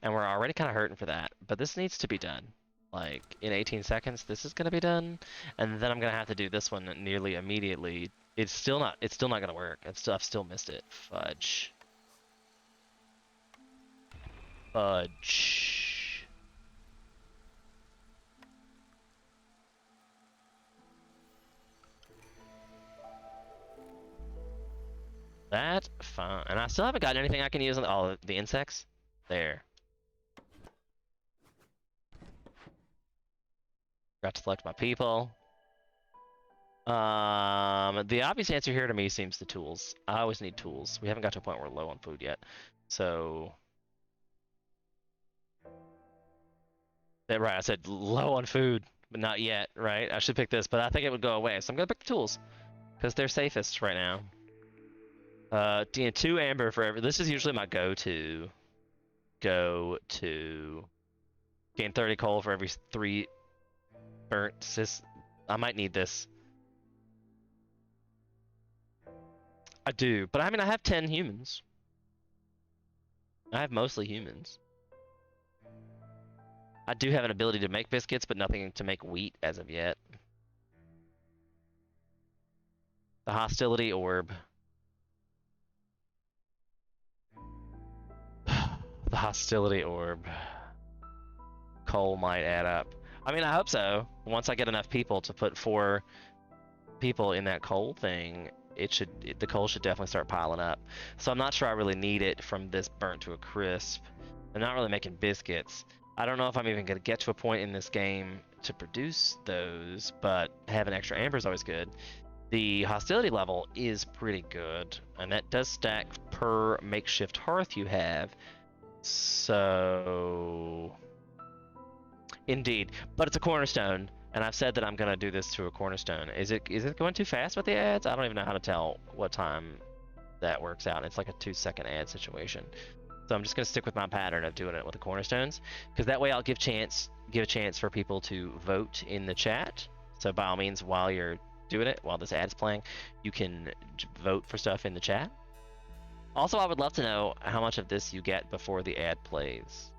And we're already kind of hurting for that. But this needs to be done. Like, in 18 seconds, this is going to be done. And then I'm going to have to do this one nearly immediately. It's still not going to work. I've still missed it. Fudge. Fudge. That fine. And I still haven't gotten anything I can use on the insects. There. Got to select my people. The obvious answer here to me seems the tools. I always need tools. We haven't got to a point where we're low on food yet. So... Yeah, right, I said low on food, but not yet, right? I should pick this, but I think it would go away. So I'm gonna pick the tools. Because they're safest right now. 2 amber for every... This is usually my go-to. Gain 30 coal for every 3 burnt. I might need this. I do, but I mean, I have 10 humans. I have mostly humans. I do have an ability to make biscuits, but nothing to make wheat as of yet. The hostility orb. The hostility orb. Coal might add up. I mean, I hope so. Once I get enough people to put 4 people in that coal thing, the coal should definitely start piling up. So I'm not sure I really need it from this burnt to a crisp. I'm not really making biscuits. I don't know if I'm even going to get to a point in this game to produce those, but having extra amber is always good. The hostility level is pretty good, and that does stack per makeshift hearth you have. So... Indeed. But it's a cornerstone, and I've said that I'm going to do this to a cornerstone. Is it going too fast with the ads? I don't even know how to tell what time that works out. It's like a 2-second ad situation. So I'm just going to stick with my pattern of doing it with the cornerstones, because that way I'll give a chance for people to vote in the chat. So by all means, while you're doing it, while this ad's playing, you can vote for stuff in the chat. Also, I would love to know how much of this you get before the ad plays.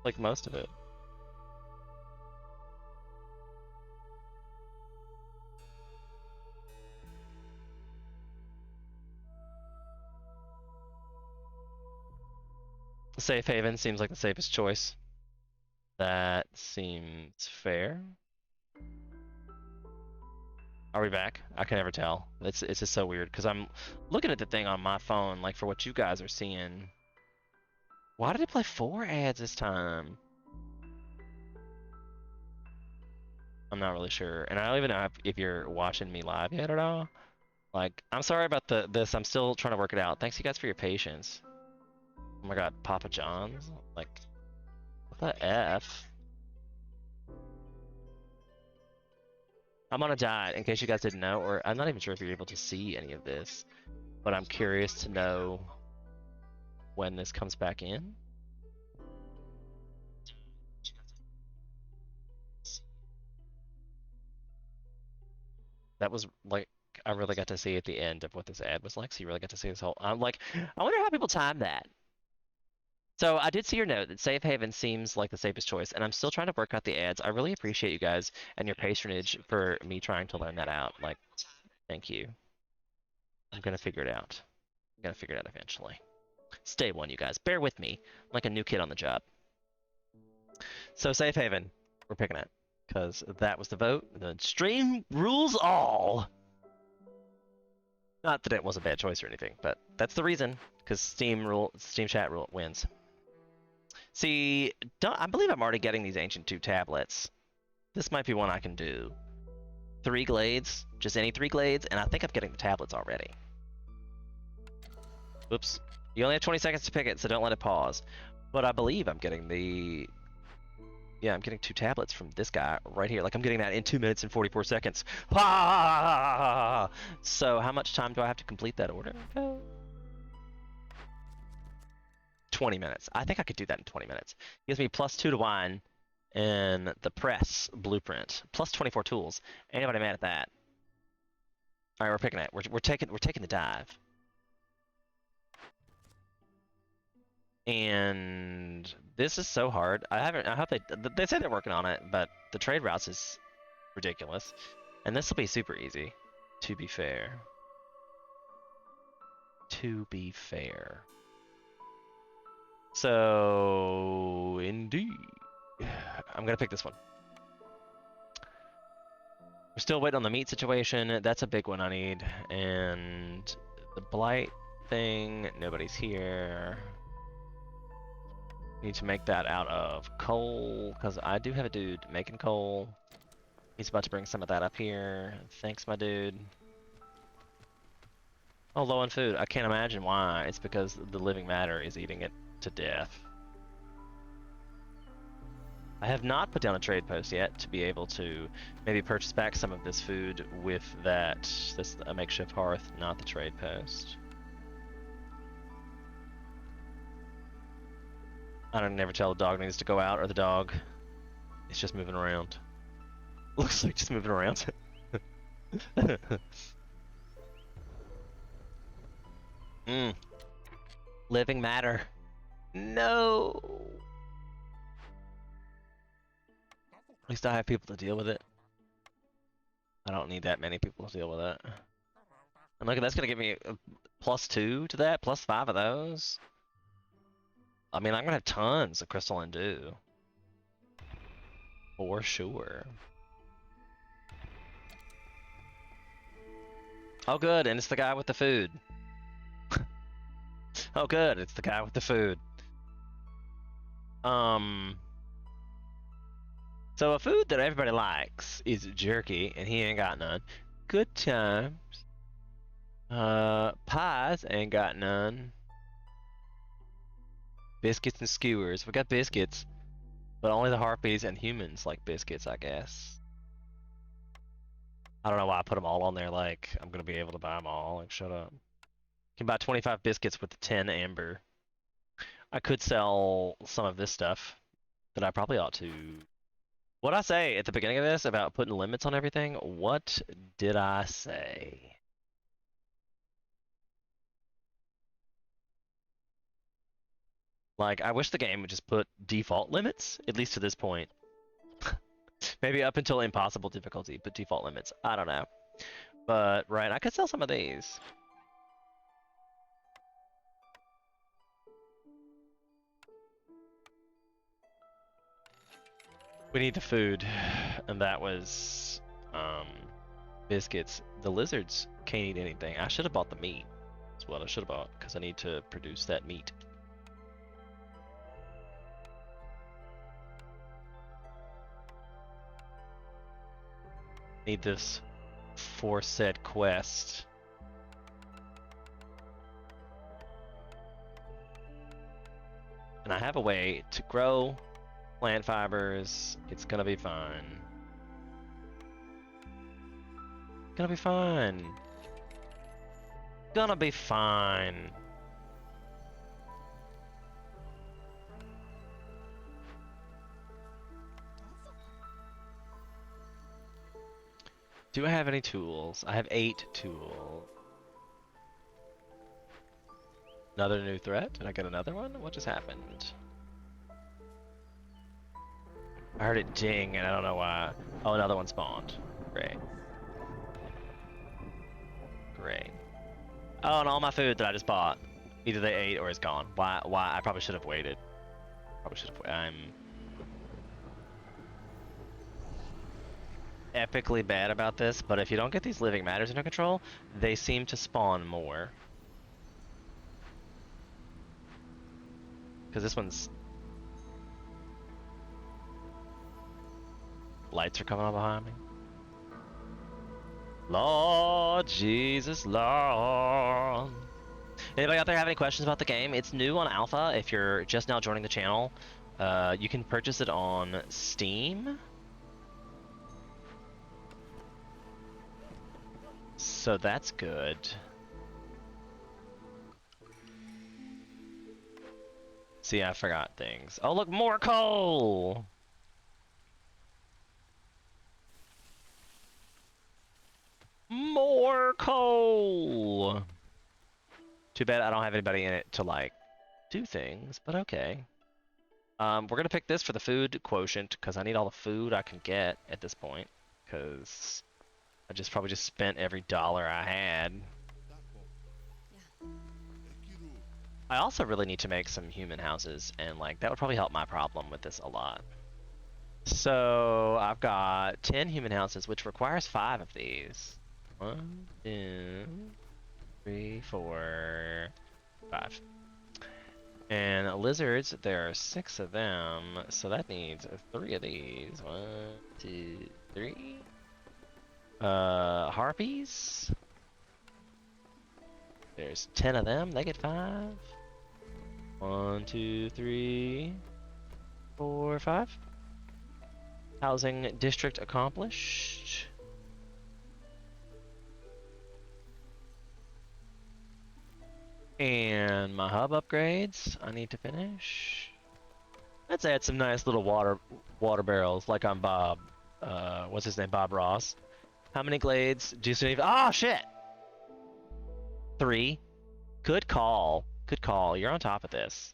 Like most of it. Safe haven seems like the safest choice. That seems fair. Are we back? I can never tell. It's just so weird because I'm looking at the thing on my phone, like for what you guys are seeing. Why did it play 4 ads this time? I'm not really sure, and I don't even know if you're watching me live yet at all. Like, I'm sorry about this. I'm still trying to work it out. Thanks you guys for your patience. Oh my God, Papa John's? Like, what the F? I'm on a diet, in case you guys didn't know, or I'm not even sure if you're able to see any of this, but I'm curious to know when this comes back in. That was like, I really got to see at the end of what this ad was like, so you really got to see this whole, I'm like, I wonder how people time that. So I did see your note that Safe Haven seems like the safest choice, and I'm still trying to work out the ads. I really appreciate you guys and your patronage for me trying to learn that out. Like, thank you. I'm gonna figure it out. I'm gonna figure it out eventually. It's day one, you guys. Bear with me. I'm like a new kid on the job. So Safe Haven, we're picking it because that was the vote. The stream rules all. Not that it was a bad choice or anything, but that's the reason. Because Steam chat rule wins. See, I believe I'm already getting these Ancient 2 tablets. This might be one I can do. 3 glades, just any 3 glades, and I think I'm getting the tablets already. Oops. You only have 20 seconds to pick it, so don't let it pause. But I believe I'm getting the... Yeah, I'm getting 2 tablets from this guy right here. Like, I'm getting that in 2 minutes and 44 seconds. Ha! So how much time do I have to complete that order? 20 minutes. I think I could do that in 20 minutes. Gives me +2 to wine and the press blueprint. Plus 24 tools. Anybody mad at that? All right, we're picking it. We're taking the dive. And this is so hard. I hope they say they're working on it, but the trade routes is ridiculous. And this will be super easy, to be fair. To be fair. So, indeed. I'm gonna pick this one. We're still waiting on the meat situation. That's a big one I need. And the blight thing, nobody's here. Need to make that out of coal, because I do have a dude making coal. He's about to bring some of that up here. Thanks, my dude. Oh, low on food. I can't imagine why. It's because the living matter is eating it to death. I have not put down a trade post yet to be able to maybe purchase back some of this food with that. This a makeshift hearth, not the trade post. I don't never tell the dog needs to go out, or the dog is just moving around. Looks like just moving around. Living matter. No. At least I have people to deal with it. I don't need that many people to deal with it. And look, that's gonna give me a +2 to that, +5 of those. I mean, I'm gonna have tons of crystalline dew. For sure. Oh good, and it's the guy with the food. Oh good, it's the guy with the food. So a food that everybody likes is jerky, and he ain't got none. Good times. Pies ain't got none. Biscuits and skewers. We got biscuits, but only the harpies and humans like biscuits, I guess. I don't know why I put them all on there. Like I'm gonna be able to buy them all. Like shut up. You can buy 25 biscuits with 10 amber. I could sell some of this stuff that I probably ought to. What'd I say at the beginning of this about putting limits on everything? What did I say? Like, I wish the game would just put default limits, at least to this point. Maybe up until impossible difficulty, but default limits. I don't know. But, right, I could sell some of these. We need the food, and that was, biscuits. The lizards can't eat anything. I should have bought the meat. That's what I should have bought, because I need to produce that meat. Need this for said quest. And I have a way to grow plant fibers. It's gonna be fun. Gonna be fun. Gonna be fine. Do I have any tools? I have 8 tools. Another new threat? Did I get another one? What just happened? I heard it ding and I don't know why. Oh, another one spawned. Great. Great. Oh, and all my food that I just bought, either they ate or is gone. Why? I probably should have waited. Probably should have. I'm epically bad about this, but if you don't get these living matters under control, they seem to spawn more. Because this one's... Lights are coming on behind me. Lord Jesus, Lord. Anybody out there have any questions about the game? It's new on Alpha. If you're just now joining the channel, you can purchase it on Steam. So that's good. See, I forgot things. Oh, look, more coal! More coal! Too bad I don't have anybody in it to, like, do things, but okay. We're gonna pick this for the food quotient, because I need all the food I can get at this point, because I probably just spent every dollar I had. I also really need to make some human houses, and like that would probably help my problem with this a lot. So I've got 10 human houses, which requires 5 of these. 1, 2, 3, 4, 5. And lizards, there are 6 of them, so that needs 3 of these. 1, 2, 3. Harpies. There's 10 of them, they get 5. 1, 2, 3, 4, 5. Housing district accomplished. And my hub upgrades, I need to finish. Let's add some nice little water barrels, like on Bob. What's his name? Bob Ross. How many glades do you need? Oh shit! 3. Good call. Good call. You're on top of this.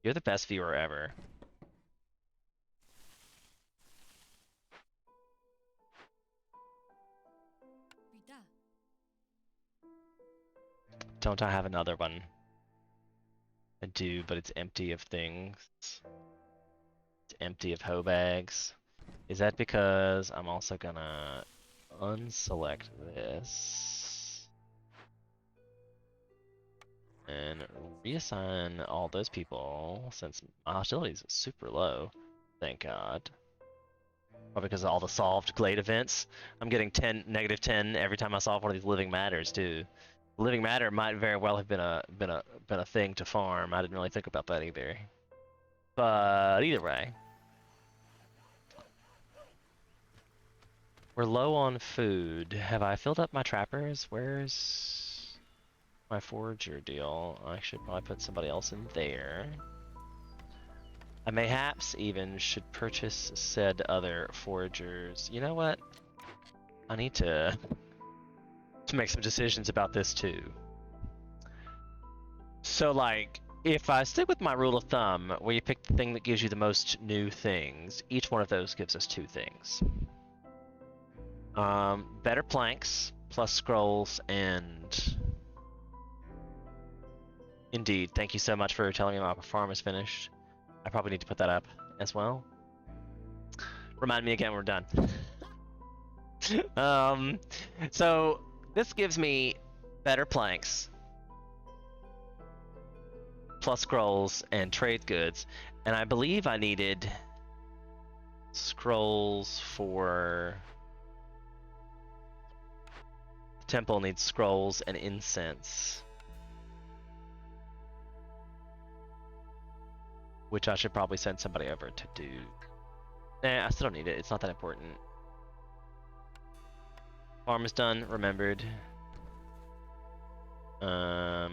You're the best viewer ever. Don't I have another one? I do, but it's empty of things. It's empty of hoe bags. Is that because I'm also gonna unselect this and reassign all those people since my hostility is super low, thank God. Or because of all the solved glade events. I'm getting -10 every time I solve one of these living matters too. Living matter might very well have been a thing to farm. I didn't really think about that either. But either way, we're low on food. Have I filled up my trappers? Where's my forager deal? I should probably put somebody else in there. I mayhaps even should purchase said other foragers. You know what? I need to make some decisions about this too. So like, if I stick with my rule of thumb, where you pick the thing that gives you the most new things, each one of those gives us 2 things. Better planks, plus scrolls, and... Indeed, thank you so much for telling me my farm is finished. I probably need to put that up as well. Remind me again when we're done. So this gives me better planks, plus scrolls, and trade goods. And I believe I needed scrolls for... The temple needs scrolls and incense. Which I should probably send somebody over to do. Nah, I still don't need it. It's not that important. Farm is done, remembered. Are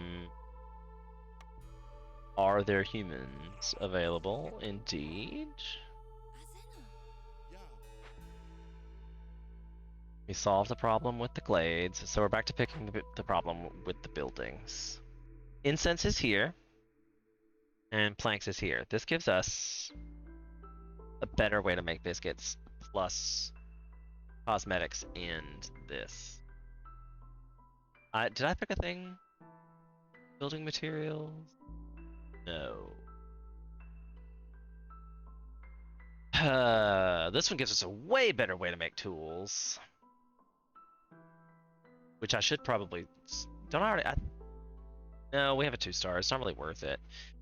there humans available? Indeed. We solved the problem with the glades, so we're back to picking the problem with the buildings. Incense is here, and planks is here. This gives us a better way to make biscuits, plus cosmetics and this. Did I pick a thing? Building materials? No. This one gives us a way better way to make tools. Which I should probably... Don't I already... No, we have a 2-star. It's not really worth it.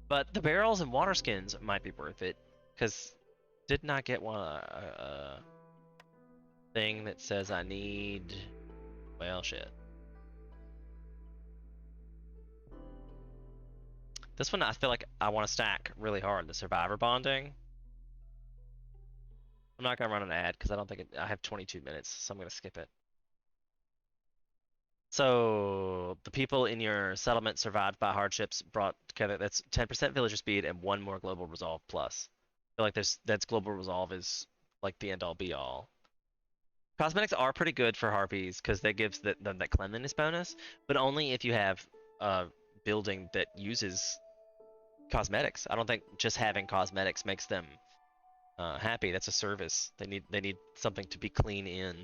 But the barrels and water skins might be worth it. Because did not get one thing that says I need... Well, shit. This one I feel like I want to stack really hard. The survivor bonding. I'm not going to run an ad because I don't think I have 22 minutes, so I'm going to skip it. So the people in your settlement survived by hardships brought together. That's 10% villager speed and 1 more global resolve plus. I feel like that's global resolve is like the end all be all. Cosmetics are pretty good for harpies because that gives them that cleanliness bonus, but only if you have a building that uses cosmetics. I don't think just having cosmetics makes them happy. That's a service. They need something to be clean in.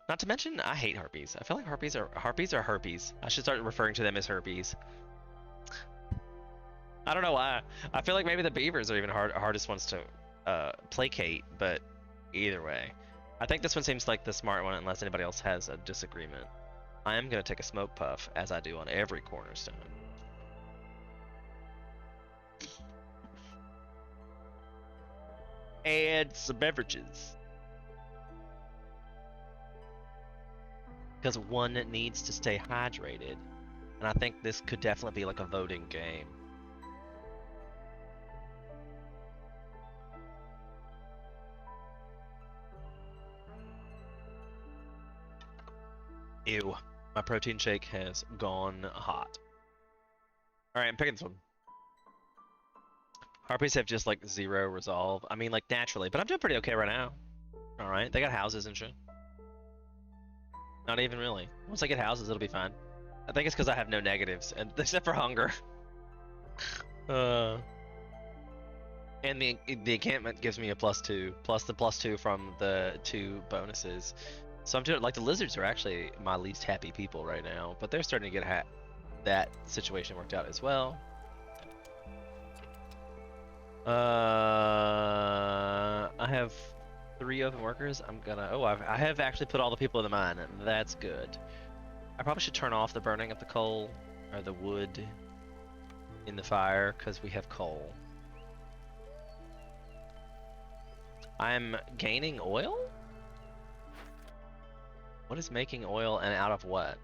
Not to mention, I hate harpies. I feel like harpies are herpes. I should start referring to them as herpes. I don't know why. I feel like maybe the beavers are even hardest ones to placate, but either way. I think this one seems like the smart one unless anybody else has a disagreement. I am going to take a smoke puff, as I do on every cornerstone. Add some beverages. Because one needs to stay hydrated. And I think this could definitely be like a voting game. Ew. My protein shake has gone hot. Alright, I'm picking this one. Harpies have just like 0 resolve. I mean, like naturally, but I'm doing pretty okay right now. Alright, they got houses and shit. Not even really. Once I get houses, it'll be fine. I think it's because I have no negatives, and except for hunger. And the encampment gives me a +2, plus the +2 from the 2 bonuses. So I'm doing like the lizards are actually my least happy people right now, but they're starting to get that situation worked out as well. I have 3 open workers. I'm gonna... Oh, I have actually put all the people in the mine. That's good. I probably should turn off the burning of the coal, or the wood in the fire, because we have coal. I'm gaining oil? What is making oil and out of what?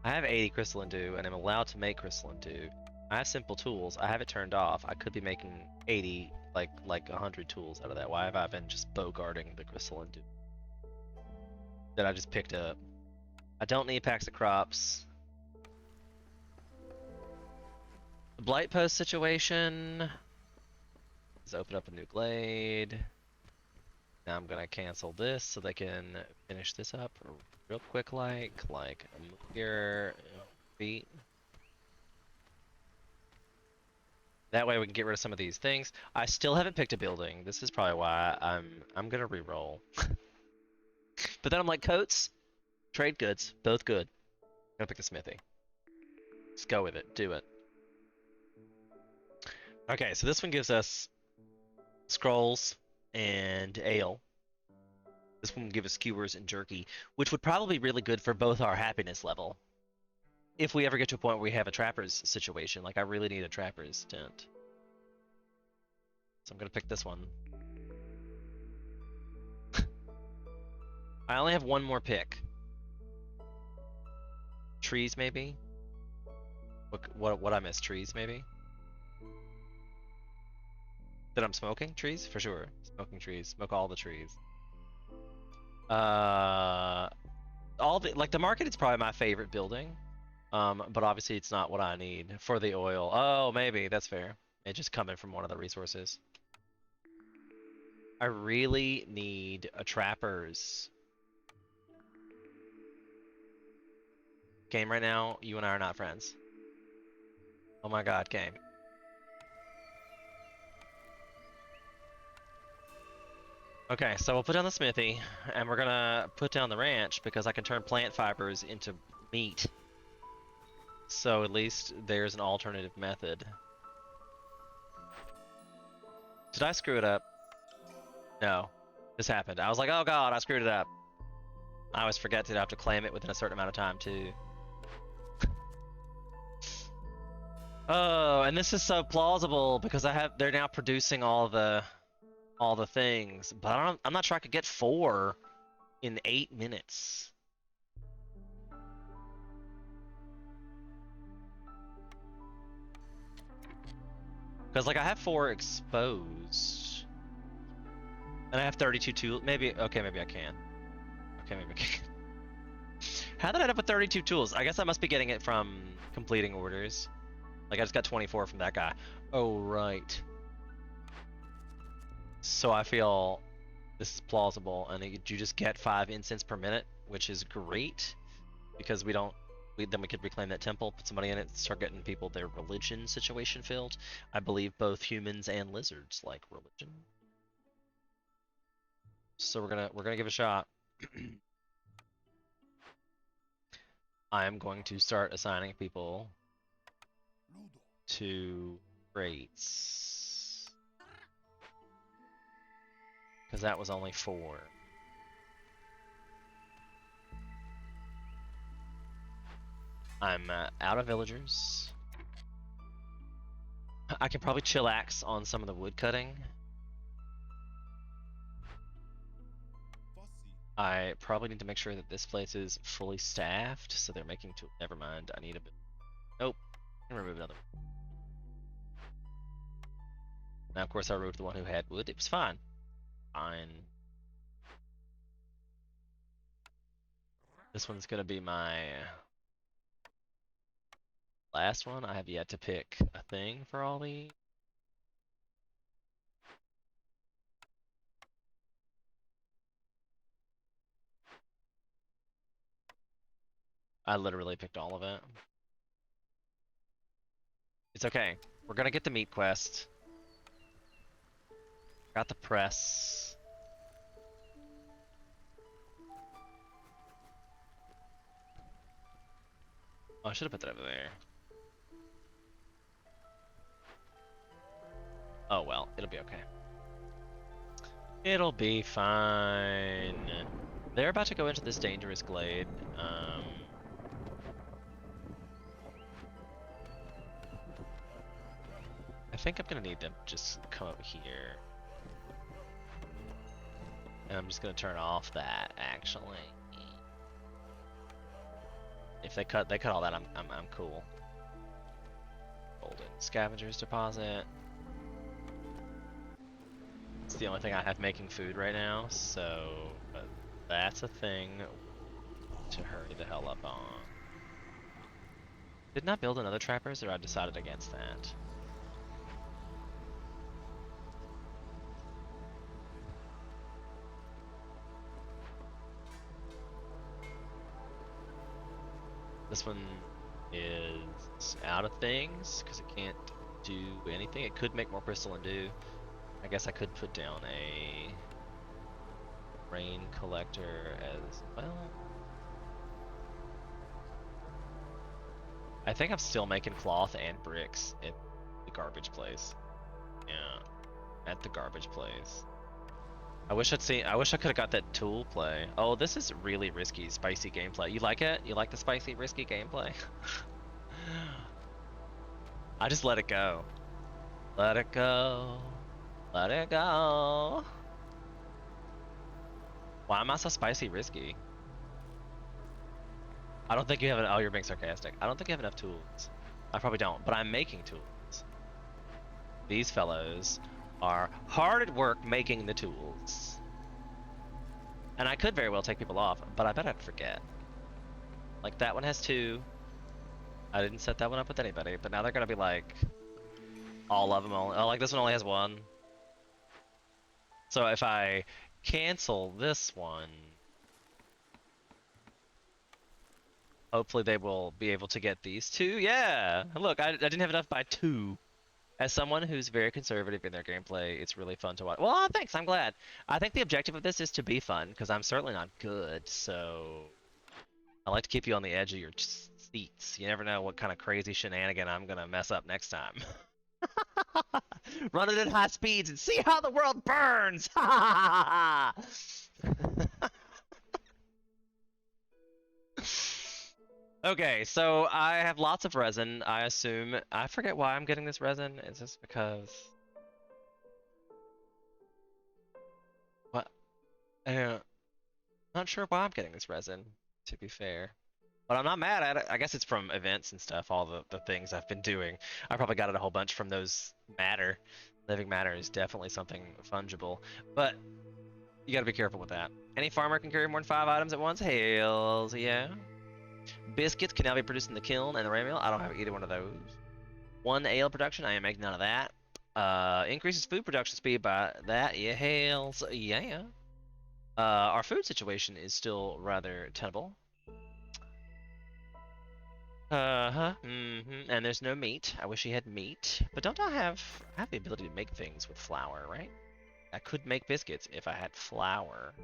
I have 80 crystalline dew, and I'm allowed to make crystalline dew. I have simple tools. I have it turned off. I could be making 80, like 100 tools out of that. Why have I been just bogarting the crystalline dew that I just picked up? I don't need packs of crops. The blight post situation. Let's open up a new glade. Now I'm gonna cancel this so they can finish this up real quick, like here, feet. That way we can get rid of some of these things. I still haven't picked a building. This is probably why I'm gonna re-roll. But then I'm like, coats, trade goods, both good. I'm gonna pick the smithy. Let's go with it. Do it. Okay, so this one gives us scrolls and ale. This one will give us skewers and jerky, which would probably be really good for both our happiness level. If we ever get to a point where we have a trapper's situation, like I really need a trapper's tent. So I'm gonna pick this one. I only have one more pick. Trees, maybe? What I miss? Trees, maybe? That I'm smoking? Trees? For sure. Smoking trees. Smoke all the trees. All the, like, the market is probably my favorite building. But obviously it's not what I need for the oil. Oh, maybe. That's fair. It's just coming from one of the resources. I really need a trapper's. Game right now, you and I are not friends. Oh my god, game. Okay, so we'll put down the smithy, and we're gonna put down the ranch because I can turn plant fibers into meat. So at least there's an alternative method. Did I screw it up? No. This happened. I was like, oh god, I screwed it up. I always forget to have to claim it within a certain amount of time too. Oh, and this is so plausible because they're now producing all the things, but I'm not sure I could get 4 in 8 minutes. Because like I have 4 exposed, and I have 32 tools. Maybe okay, maybe I can. Okay, maybe I can. How did I end up with 32 tools? I guess I must be getting it from completing orders. Like I just got 24 from that guy. Oh right. So I feel this is plausible, and you just get 5 incense per minute, which is great because then we could reclaim that temple, put somebody in it, start getting people their religion situation filled. I believe both humans and lizards like religion. So we're gonna give it a shot. I am going to start assigning people to rates. Because that was only 4. I'm out of villagers. I can probably chillax on some of the wood cutting. I probably need to make sure that this place is fully staffed, so they're making to. Never mind. I need a bit. Nope. I'm gonna remove another. Now, of course, I removed the one who had wood. It was fine. Fine. This one's gonna be my last one. I have yet to pick a thing for all these. I literally picked all of it. It's okay. We're gonna get the meat quest. Got the press. Oh, I should have put that over there. Oh well, it'll be okay. It'll be fine. They're about to go into this dangerous glade. I think I'm gonna need them to just come over here. And I'm just gonna turn off that actually. If they cut all that, I'm cool. Golden scavengers deposit. It's the only thing I have making food right now, so that's a thing to hurry the hell up on. Didn't I build another trappers, or I decided against that? This one is out of things because it can't do anything. It could make more crystal and do. I guess I could put down a rain collector as well. I think I'm still making cloth and bricks at the garbage place. Yeah, at the garbage place. I wish I could have got that tool play. Oh, this is really risky, spicy gameplay. You like it? You like the spicy, risky gameplay? I just let it go. Let it go. Let it go. Why am I so spicy risky? I don't think you have an. Oh, you're being sarcastic. I don't think you have enough tools. I probably don't, but I'm making tools. These fellows are hard at work making the tools. And I could very well take people off, but I bet I'd forget. Like, that one has 2. I didn't set that one up with anybody, but now they're gonna be like, all of them only. Oh, like this one only has 1. So if I cancel this one, hopefully they will be able to get these 2. Yeah! Look, I didn't have enough by 2. As someone who's very conservative in their gameplay, it's really fun to watch. Well, thanks, I'm glad. I think the objective of this is to be fun, because I'm certainly not good, so I like to keep you on the edge of your seats. You never know what kind of crazy shenanigan I'm gonna mess up next time. Run it at high speeds and see how the world burns! Okay, so I have lots of resin, I assume. I forget why I'm getting this resin. Is this because... What? Not sure why I'm getting this resin, to be fair. But I'm not mad at it. I guess it's from events and stuff, all the things I've been doing. I probably got it a whole bunch from those matter. Living matter is definitely something fungible. But you gotta be careful with that. Any farmer can carry more than 5 items at once? Hells yeah. Biscuits can now be produced in the kiln and the ray mill. I don't have either one of those. 1 ale production, I am making none of that. Increases food production speed by that. Yeah, hells yeah. Our food situation is still rather tenable. Uh-huh. And there's no meat. I wish he had meat. But don't I have the ability to make things with flour, right? I could make biscuits if I had flour.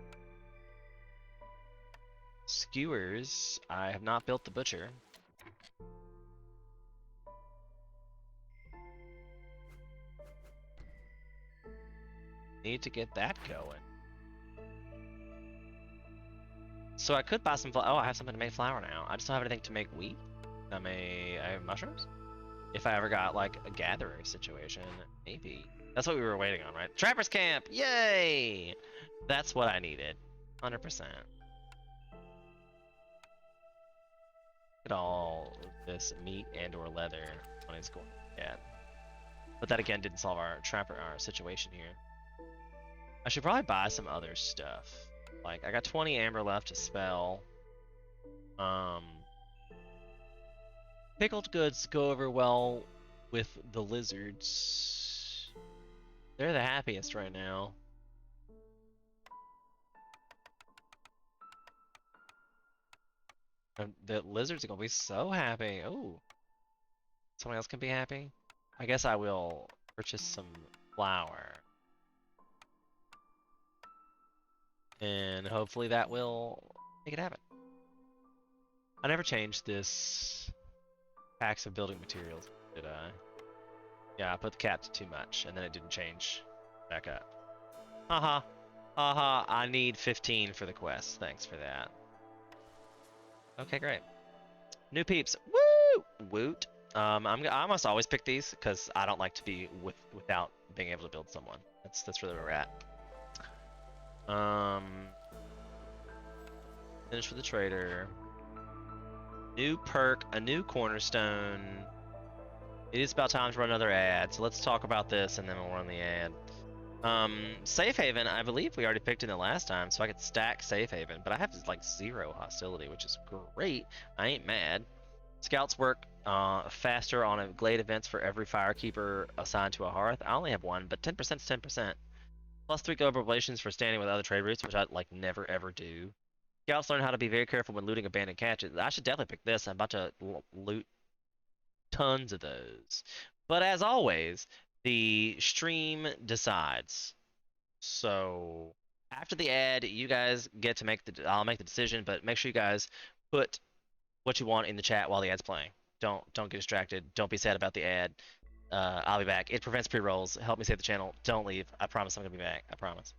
Skewers. I have not built the butcher. Need to get that going. So I could buy some flour. Oh, I have something to make flour now. I just don't have anything to make wheat. I have mushrooms. If I ever got like a gatherer situation, maybe. That's what we were waiting on, right? Trapper's camp! Yay! That's what I needed. 100%. At all this meat and or leather on his going yeah. But that again didn't solve our situation here. I should probably buy some other stuff. Like I got 20 amber left to spell. Pickled goods go over well with the lizards. They're the happiest right now. And the lizards are gonna be so happy. Oh, someone else can be happy. I guess I will purchase some flour. And hopefully that will make it happen. I never changed this packs of building materials, did I? Yeah, I put the cap to too much, and then it didn't change back up. Haha. Haha, I need 15 for the quest. Thanks for that. Okay, great. New peeps. Woo! Woot. I must always pick these, because I don't like to be without being able to build someone. That's really where we're at. Finish for the trader. New perk, a new cornerstone. It is about time to run another ad, so let's talk about this and then we'll run the ad. Safe Haven, I believe we already picked in the last time, so I could stack Safe Haven, but I have like 0 hostility, which is great. I ain't mad. Scouts work faster on a glade events for every firekeeper assigned to a hearth. I only have 1, but 10% is 10%. Plus 3 global relations for standing with other trade routes, which I like never ever do. Scouts learn how to be very careful when looting abandoned caches. I should definitely pick this. I'm about to loot tons of those. But as always, the stream decides. So after the ad, you guys get to I'll make the decision, but make sure you guys put what you want in the chat while the ad's playing. Don't get distracted. Don't be sad about the ad. I'll be back. It prevents pre-rolls. Help me save the channel. Don't leave. I promise I'm gonna be back. I promise.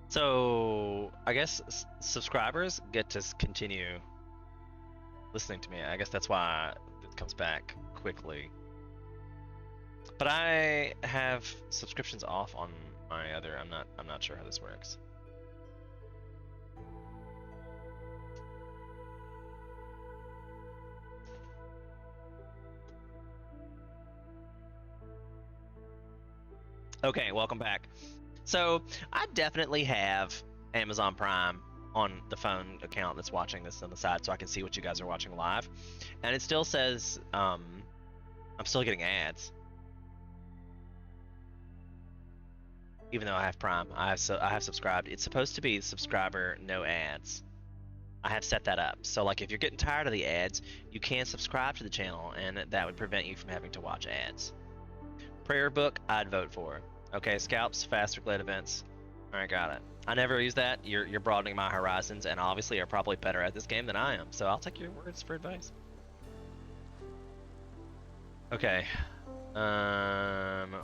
So I guess subscribers get to continue listening to me. I guess that's why it comes back quickly. But I have subscriptions off on my other. I'm not sure how this works. Okay, welcome back. So I definitely have Amazon Prime on the phone account that's watching this on the side, so I can see what you guys are watching live. And it still says I'm still getting ads, even though I have Prime. I have subscribed. It's supposed to be subscriber no ads. I have set that up. So like if you're getting tired of the ads, you can subscribe to the channel, and that would prevent you from having to watch ads. Prayer book, I'd vote for. Okay, scalps, fast glade events. All right, got it. I never use that. You're broadening my horizons, and obviously are probably better at this game than I am. So I'll take your words for advice. Okay.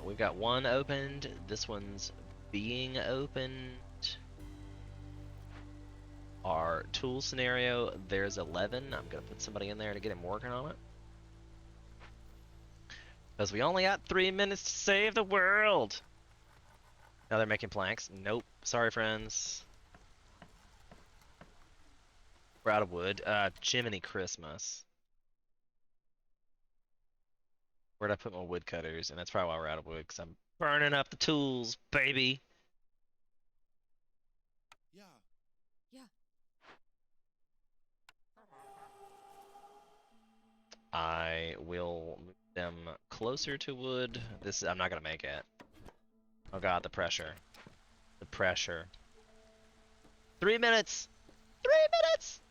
We've got one opened. This one's being opened. Our tool scenario, there's 11. I'm gonna put somebody in there to get him working on it. Because we only got 3 minutes to save the world. Now they're making planks. Nope. Sorry, friends. We're out of wood. Jiminy Christmas. Where'd I put my wood cutters? And that's probably why we're out of wood, because I'm burning up the tools, baby. Yeah. Yeah. I will move them closer to wood. I'm not gonna make it. Oh god, the pressure. The pressure. 3 minutes! 3 minutes!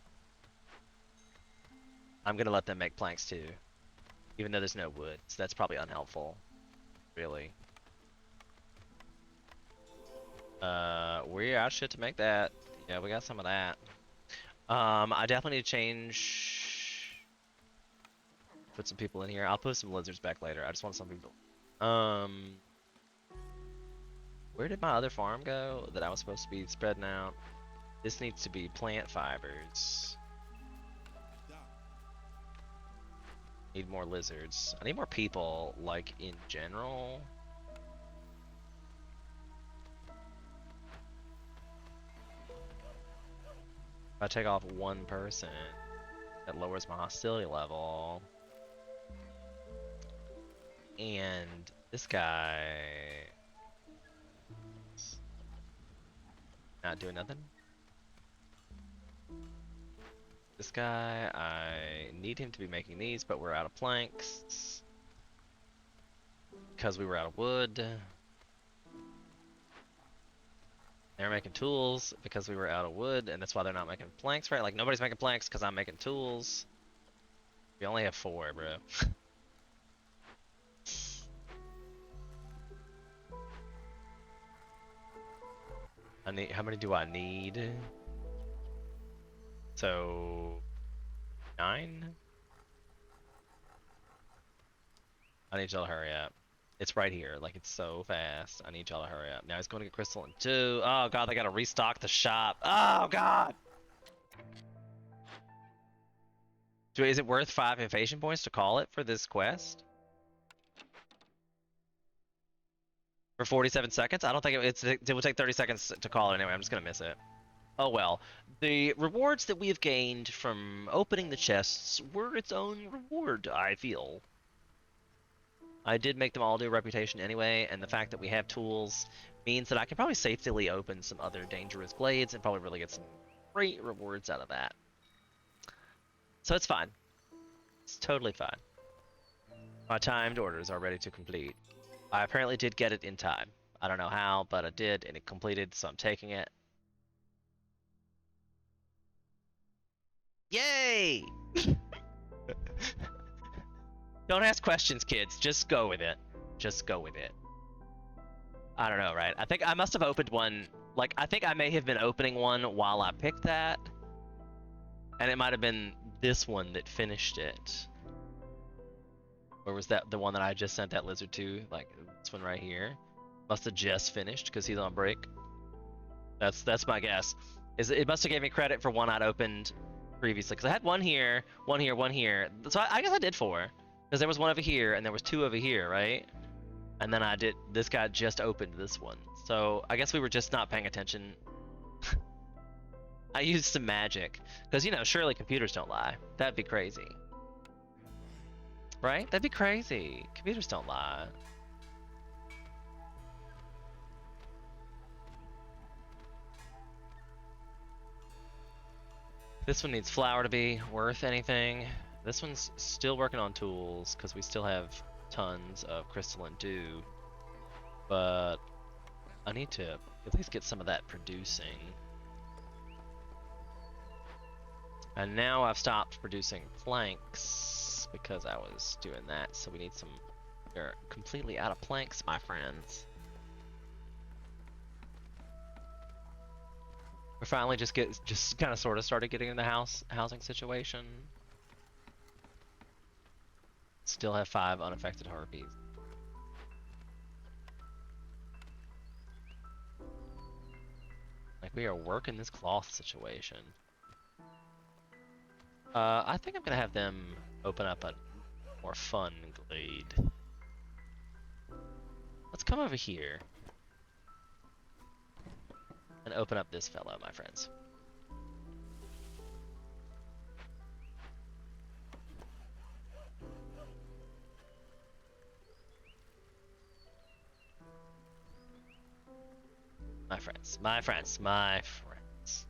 I'm gonna let them make planks too. Even though there's no wood, so that's probably unhelpful. Really. We got shit to make that. Yeah, we got some of that. I definitely need to change. Put some people in here. I'll put some lizards back later. I just want some people. Where did my other farm go that I was supposed to be spreading out? This needs to be plant fibers. Need more lizards. I need more people, like, in general. If I take off one person, that lowers my hostility level. And this guy... not doing nothing. This guy, I need him to be making these, but we're out of planks. Because we were out of wood. They're making tools because we were out of wood, and that's why they're not making planks, right? Like, nobody's making planks because I'm making tools. We only have 4, bro. I need, how many do I need? So, 9? I need y'all to hurry up. It's right here, like it's so fast. I need y'all to hurry up. Now he's going to get crystal in 2. Oh god, they gotta restock the shop. Oh god! Is it worth 5 invasion points to call it for this quest? For 47 seconds? I don't think it will take 30 seconds to call it anyway. I'm just gonna miss it. Oh well. The rewards that we have gained from opening the chests were its own reward, I feel. I did make them all do a reputation anyway, and the fact that we have tools means that I can probably safely open some other dangerous glades and probably really get some great rewards out of that. So it's fine. It's totally fine. My timed orders are ready to complete. I apparently did get it in time. I don't know how, but I did, and it completed, so I'm taking it. Yay! Don't ask questions, kids. Just go with it. Just go with it. I don't know, right? I think I must have opened one. Like, I think I may have been opening one while I picked that. And it might have been this one that finished it. Or was that the one that I just sent that lizard to? Like, this one right here. Must have just finished because he's on break. That's my guess. Is it must have gave me credit for one I'd opened previously. Because I had one here, one here, one here. So I guess I did 4. Because there was one over here, and there was 2 over here, right? And then this guy just opened this one. So I guess we were just not paying attention. I used some magic. Because, you know, surely computers don't lie. That'd be crazy. Right? That'd be crazy. Computers don't lie. This one needs flour to be worth anything. This one's still working on tools because we still have tons of crystalline dew. But I need to at least get some of that producing. And now I've stopped producing planks because I was doing that. So we need some. We're completely out of planks, my friends. We finally just kind of sort of started getting in the housing situation. Still have 5 unaffected harpies. Like, we are working this cloth situation. I think I'm gonna have them open up a more fun glade. Let's come over here and open up this fellow, my friends. My friends, my friends, my friends.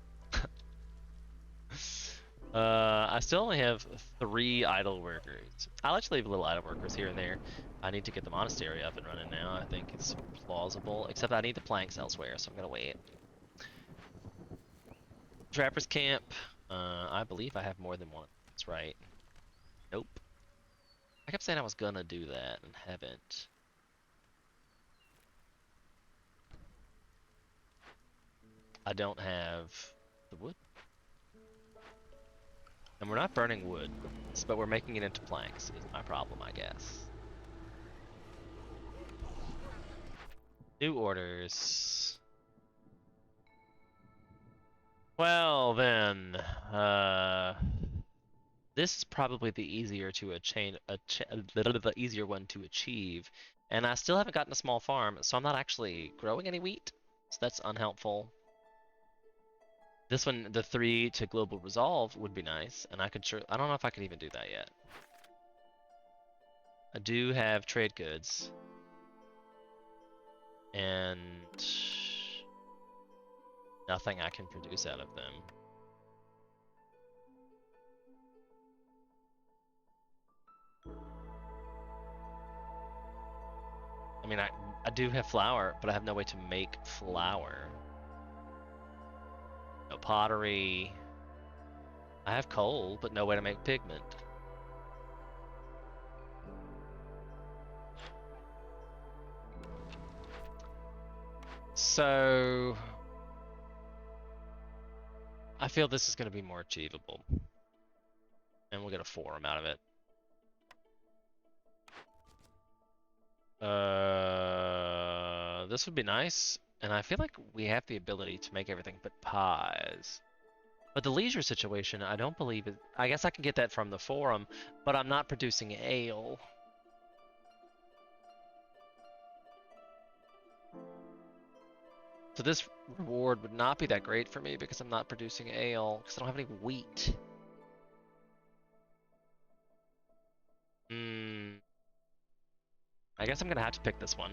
I still only have 3 idle workers. I'll actually leave a little idle workers here and there. I need to get the monastery up and running now. I think it's plausible, except I need the planks elsewhere, so I'm gonna wait. Trapper's camp. I believe I have more than one. That's right. Nope. I kept saying I was gonna do that and haven't. I don't have the wood. And we're not burning wood, but we're making it into planks is my problem, I guess. New orders. Well then, this is probably the easier the easier one to achieve, and I still haven't gotten a small farm, so I'm not actually growing any wheat, so that's unhelpful. This one, the 3 to global resolve would be nice, and I don't know if I can even do that yet. I do have trade goods. And nothing I can produce out of them. I mean, I do have flour, but I have no way to make flour. No pottery. I have coal, but no way to make pigment. So I feel this is going to be more achievable. And we'll get a 4 out of it. This would be nice. And I feel like we have the ability to make everything but pies. But the leisure situation, I don't believe it. I guess I can get that from the forum, but I'm not producing ale. So this reward would not be that great for me because I'm not producing ale, because I don't have any wheat. I guess I'm gonna have to pick this one.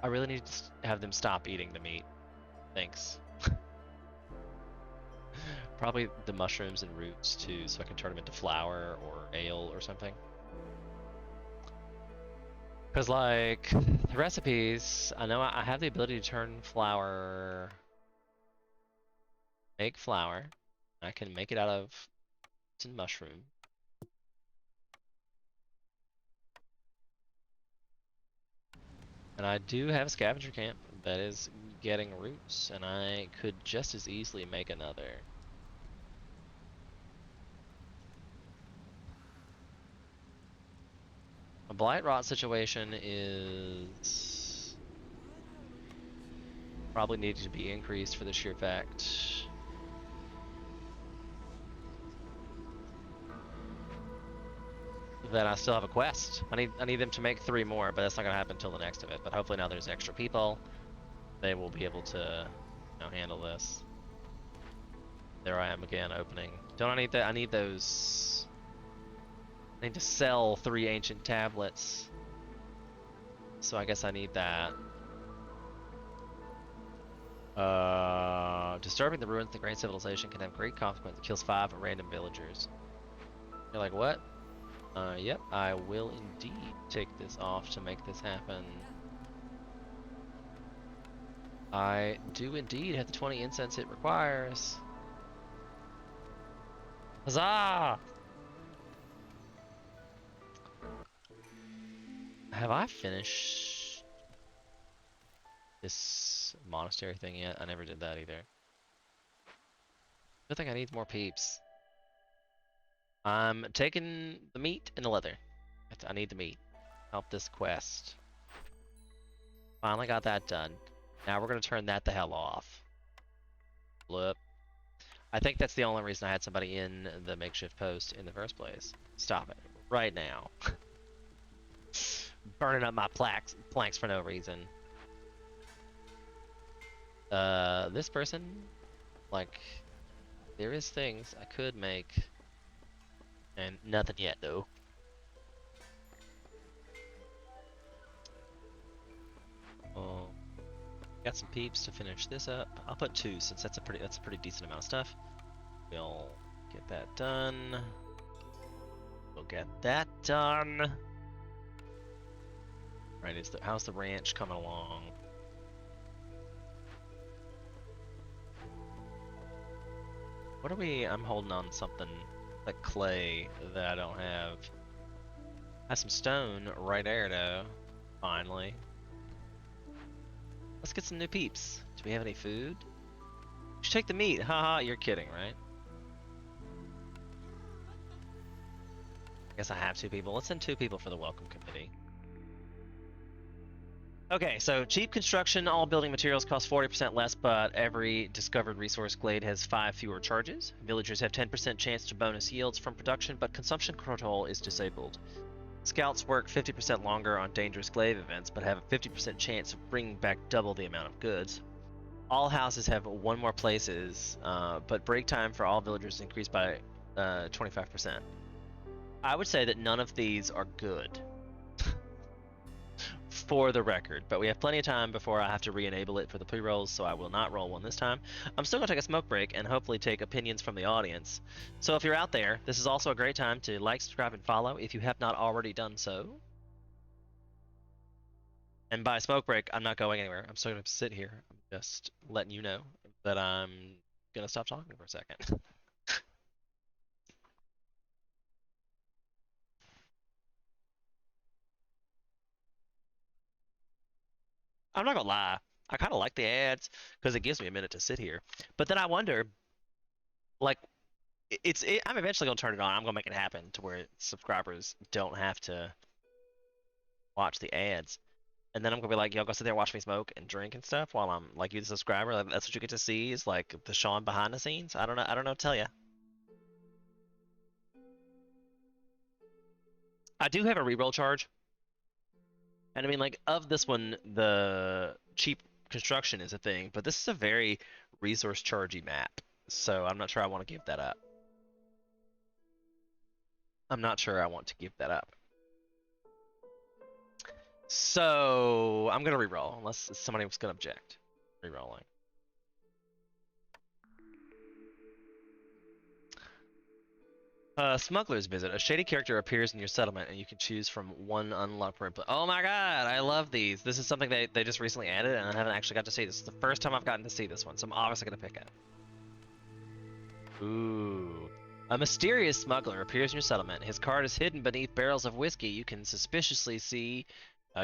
I really need to have them stop eating the meat. Thanks. Probably the mushrooms and roots too, so I can turn them into flour or ale or something. Because, like, the recipes, I know I have the ability to turn flour, make flour. I can make it out of mushroom. And I do have a scavenger camp that is getting roots, and I could just as easily make another. A blight rot situation is probably needed to be increased for the sheer fact that I still have a quest. I need them to make 3 more, but that's not gonna happen until the next of it. But hopefully now there's extra people, they will be able to, you know, handle this. There I am again, opening. Don't I need that? I need those. I need to sell 3 ancient tablets. So I guess I need that. Disturbing the ruins of the Great Civilization can have great consequences. It kills 5 random villagers. You're like, what? Yep, I will indeed take this off to make this happen. I do indeed have the 20 incense it requires. Huzzah! Have I finished this monastery thing yet? I never did that either. I think I need more peeps. I'm taking the meat and the leather. I need the meat. Help this quest. Finally got that done. Now we're gonna turn that the hell off. Blip. I think that's the only reason I had somebody in the makeshift post in the first place. Stop it. Right now. Burning up my planks for no reason. This person, like, there is things I could make, and nothing yet though. Oh, got some peeps to finish this up. I'll put 2 since that's a pretty decent amount of stuff. We'll get that done. We'll get that done. Right, how's the ranch coming along? What are we? I'm holding on something like clay that I don't have. I have some stone right there though. Finally. Let's get some new peeps. Do we have any food? You should take the meat. Haha, you're kidding, right? I guess I have 2 people. Let's send 2 people for the welcome committee. Okay, so cheap construction, all building materials cost 40% less, but every discovered resource glade has 5 fewer charges. Villagers have 10% chance to bonus yields from production, but consumption control is disabled. Scouts work 50% longer on dangerous glade events, but have a 50% chance of bringing back double the amount of goods. All houses have 1 more places, but break time for all villagers increased by 25%. I would say that none of these are good. For the record, but we have plenty of time before I have to re-enable it for the pre-rolls, so I will not roll one this time. I'm still going to take a smoke break and hopefully take opinions from the audience. So if you're out there, this is also a great time to like, subscribe, and follow if you have not already done so. And by smoke break, I'm not going anywhere. I'm still going to sit here. I'm just letting you know that I'm going to stop talking for a second. I'm not gonna lie. I kind of like the ads because it gives me a minute to sit here. But then I wonder, like, I'm eventually gonna turn it on. I'm gonna make it happen to where subscribers don't have to watch the ads. And then I'm gonna be like, y'all go sit there, watch me smoke and drink and stuff while I'm like you, the subscriber. Like, that's what you get to see is like the Sean behind the scenes. I don't know. I don't know what to tell you. I do have a reroll charge, and I mean, like, of this one, the cheap construction is a thing, but this is a very resource chargy map, so I'm not sure I want to give that up. I'm not sure I want to give that up. So I'm gonna reroll unless somebody was gonna object. Rerolling. Smuggler's Visit. A shady character appears in your settlement, and you can choose from one unlocked replay. Oh my god, I love these. This is something they just recently added, and I haven't actually got to see. This is the first time I've gotten to see this one, so I'm obviously gonna pick it. Ooh. A mysterious smuggler appears in your settlement. His cart is hidden beneath barrels of whiskey. You can suspiciously see,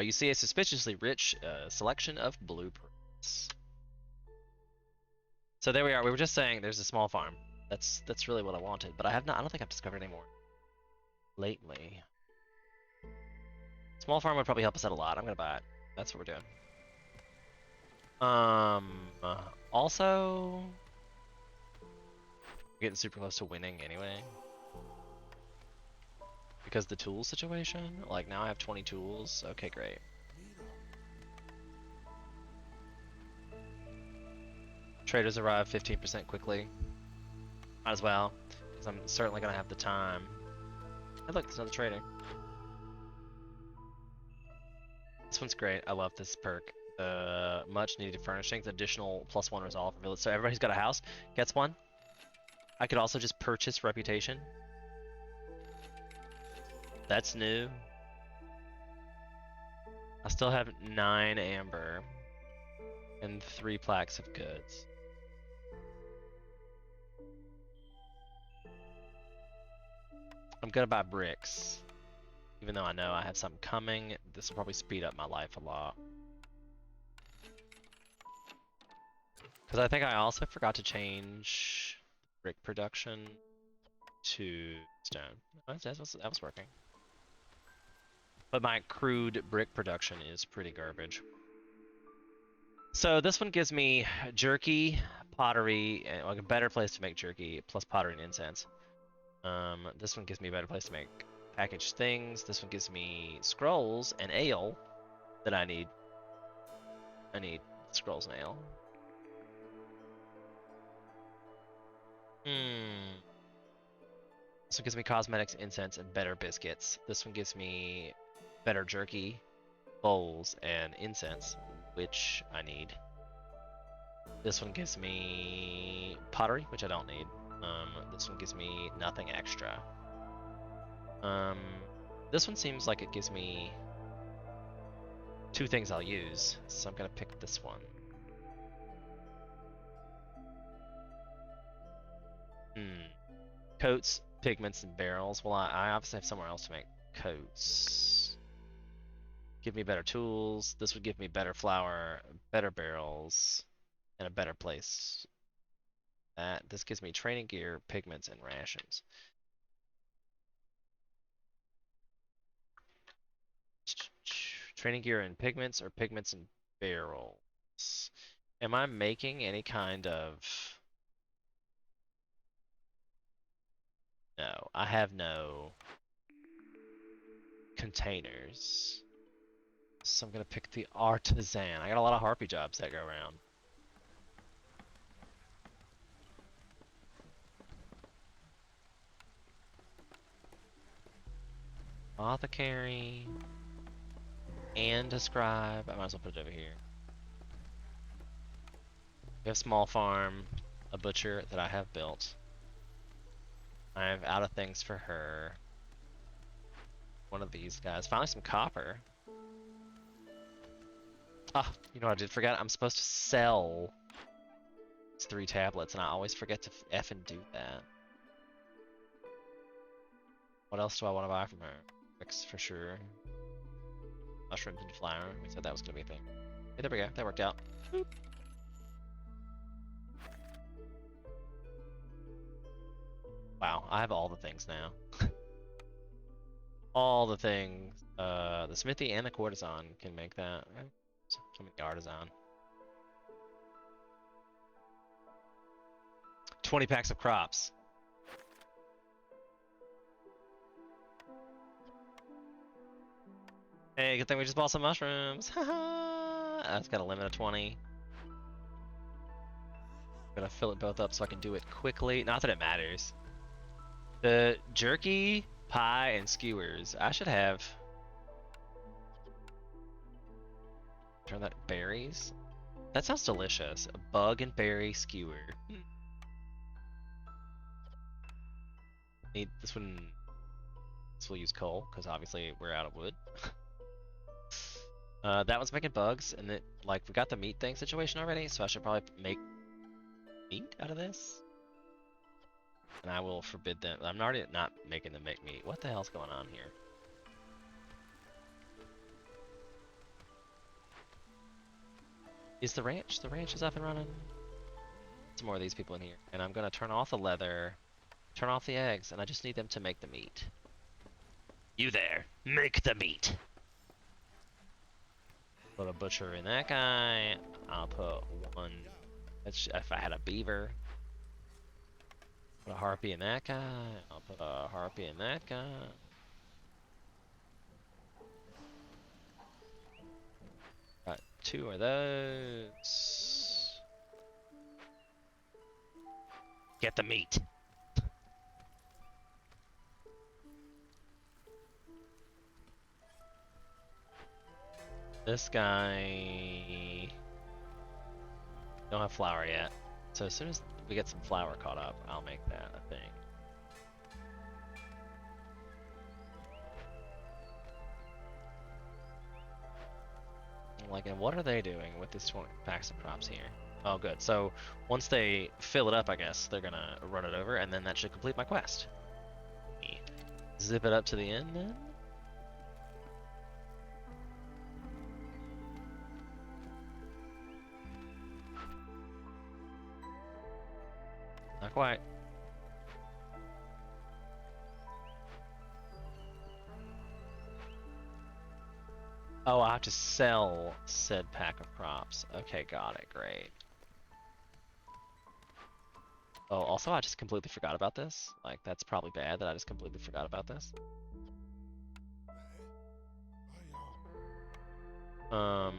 you see a suspiciously rich selection of blueprints. So there we are. We were just saying there's a small farm. That's really what I wanted, but I have not. I don't think I've discovered any more lately. Small farm would probably help us out a lot. I'm gonna buy it. That's what we're doing. Also, getting super close to winning anyway. Because the tool situation, like now I have 20 tools. Okay, great. Traders arrive 15% quickly. Might as well, because I'm certainly gonna have the time. Hey, look, there's another trader. This one's great. I love this perk. The much needed furnishings, additional +1 resolve for village. So everybody who's got a house gets one. I could also just purchase reputation. That's new. I still have 9 amber and 3 plaques of goods. I'm gonna buy bricks. Even though I know I have something coming, this will probably speed up my life a lot. Because I think I also forgot to change brick production to stone. That was working. But my crude brick production is pretty garbage. So this one gives me jerky, pottery, and like a better place to make jerky, plus pottery and incense. This one gives me a better place to make packaged things. This one gives me scrolls and ale that I need. I need scrolls and ale. This one gives me cosmetics, incense, and better biscuits. This one gives me better jerky, bowls, and incense, which I need. This one gives me pottery, which I don't need. This one gives me nothing extra. This one seems like it gives me 2 things I'll use, so I'm gonna pick this one. Coats, pigments, and barrels. Well, I obviously have somewhere else to make coats. Give me better tools. This would give me better flour, better barrels, and a better place. This gives me training gear, pigments, and rations. Training gear and pigments, or pigments and barrels. Am I making any kind of... No, I have no containers. So I'm gonna pick the artisan. I got a lot of harpy jobs that go around. Apothecary and a scribe. I might as well put it over here. We have small farm, a butcher that I have built. I'm out of things for her. One of these guys. Finally some copper. Ah, you know what I did forget? I'm supposed to sell these 3 tablets, and I always forget to effing do that. What else do I want to buy from her? Bricks for sure. Mushrooms and flour. We said that was gonna be a thing. Hey, there we go. That worked out. Boop. Wow, I have all the things now. All the things. The smithy and the courtesan can make that. So many artisan. 20 packs of crops. Hey, good thing we just bought some mushrooms. Haha. That's got a limit of 20. I'm gonna fill it both up so I can do it quickly. Not that it matters. The jerky Pie and skewers. I should have. Turn that berries. That sounds delicious. A bug and berry skewer. Need this one. This will use coal because obviously we're out of wood. That one's making bugs, and it like we got the meat thing situation already, so I should probably make meat out of this. And I will forbid them. I'm already not making them make meat. What the hell's going on here? Is the ranch? The ranch is up and running. Some more of these people in here, and I'm gonna turn off the leather, turn off the eggs, and I just need them to make the meat. You there, make the meat. Put a butcher in that guy. I'll put one. If I had a beaver. Put a harpy in that guy. I'll put a harpy in that guy. Got 2 of those. Get the meat. This guy don't have flour yet. So as soon as we get some flour caught up, I'll make that a thing. Like, and what are they doing with this 20 packs of crops here? Oh, good. So once they fill it up, I guess they're gonna run it over, and then that should complete my quest. Zip it up to the end, then. Not quite. Oh, I have to sell said pack of crops. Okay, got it. Great. Oh, also, I just completely forgot about this. Like, that's probably bad that I just completely forgot about this. I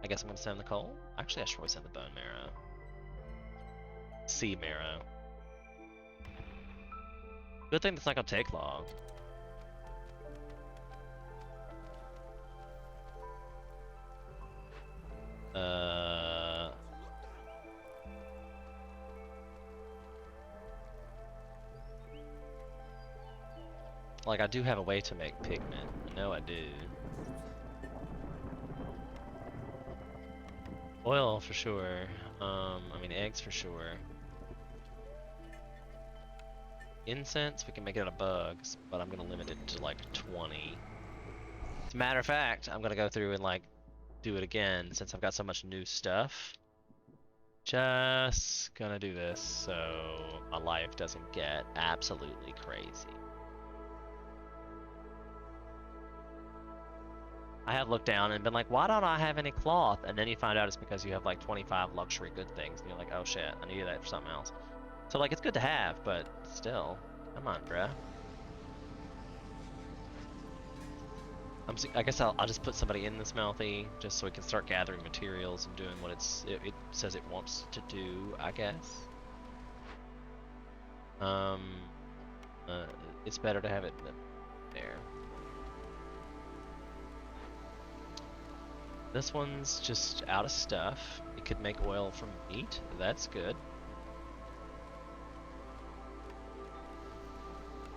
guess I'm gonna send the coal. Actually, I should probably send the bone marrow. Sea marrow. Good thing that's not gonna take long. Like, I do have a way to make pigment. I know I do. Oil for sure. I mean eggs for sure. Incense, we can make it out of bugs, but I'm gonna limit it to like 20. As a matter of fact, I'm gonna go through and like do it again since I've got so much new stuff. Just gonna do this so my life doesn't get absolutely crazy. I have looked down and been like, why don't I have any cloth? And then you find out it's because you have like 25 luxury good things, and you're like, oh shit, I needed that for something else. So like, it's good to have, but still, come on, bruh. I guess I'll just put somebody in the smelty just so we can start gathering materials and doing what it says it wants to do, I guess. It's better to have it there. This one's just out of stuff. It could make oil from meat. That's good.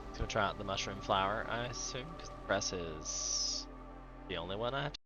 It's gonna try out the mushroom flour, I assume, because the press is the only one I have to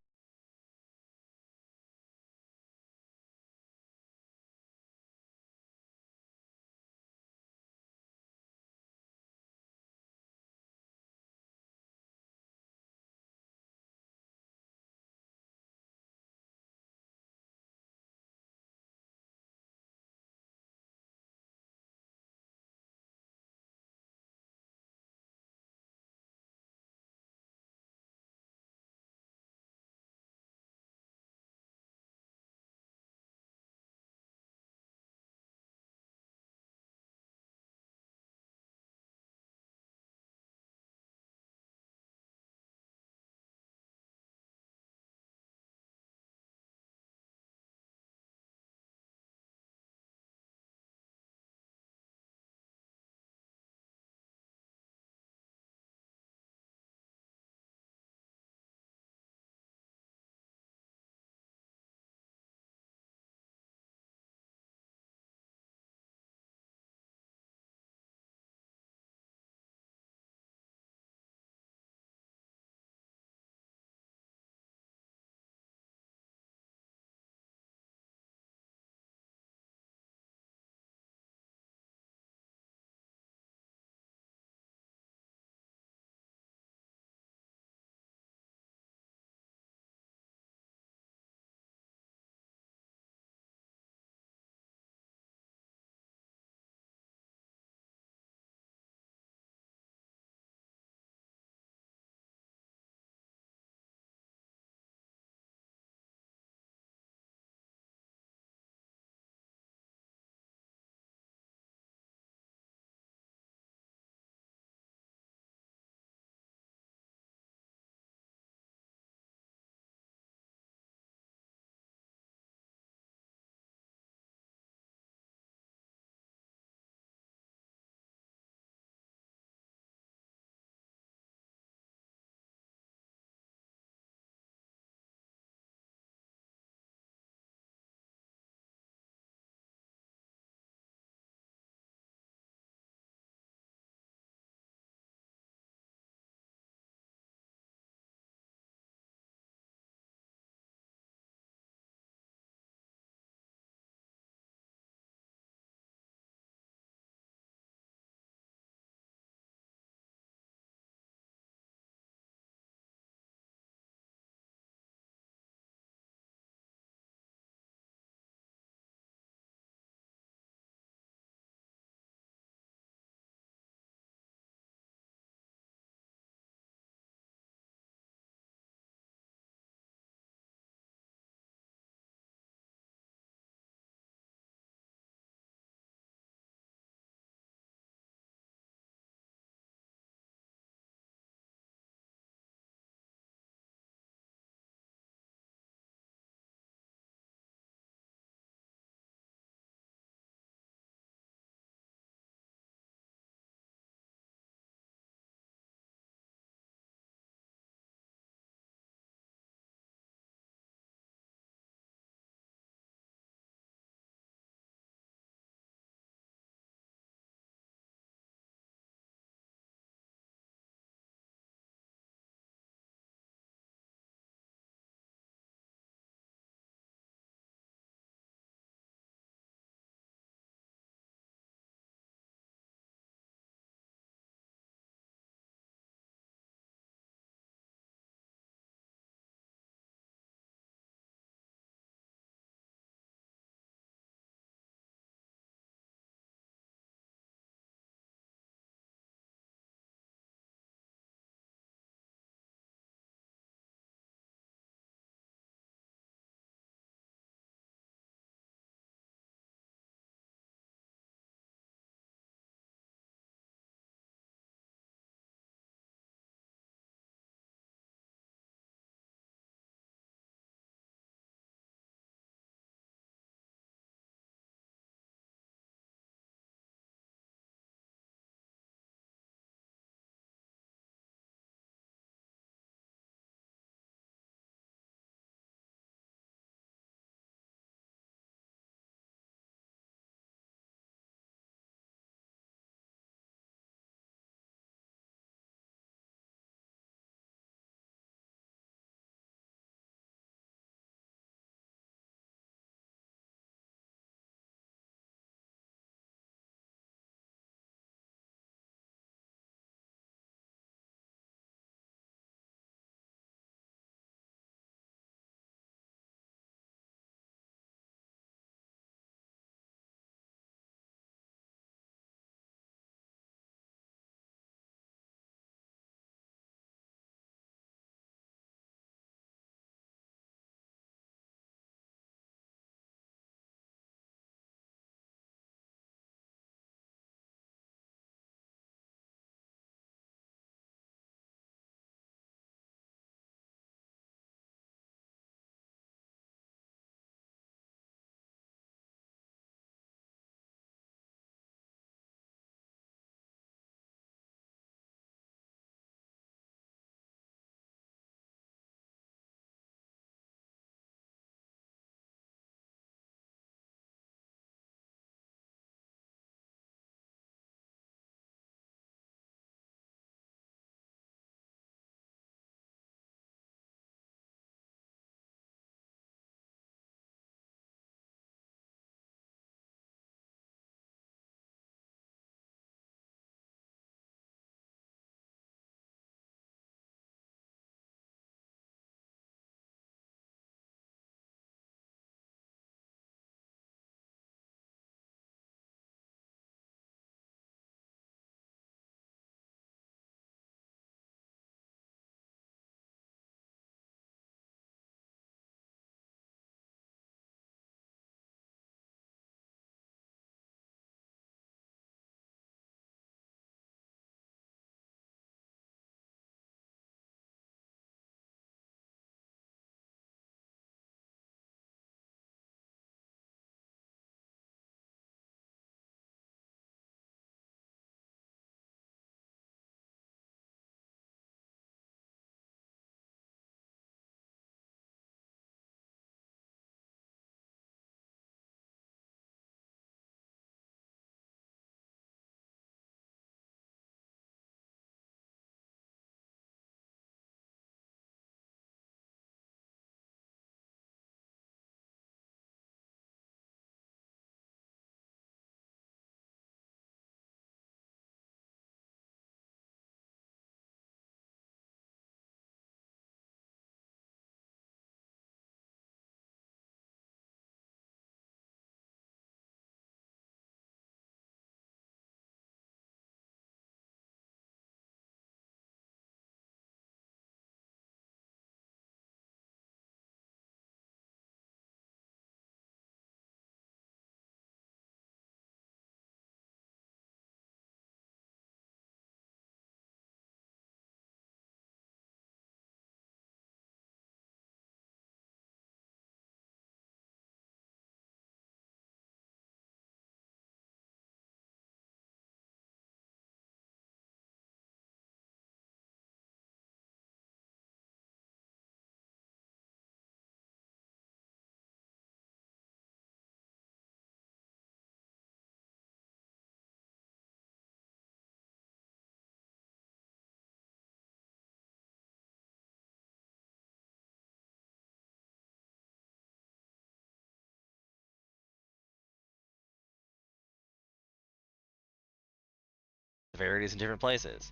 Severities in different places.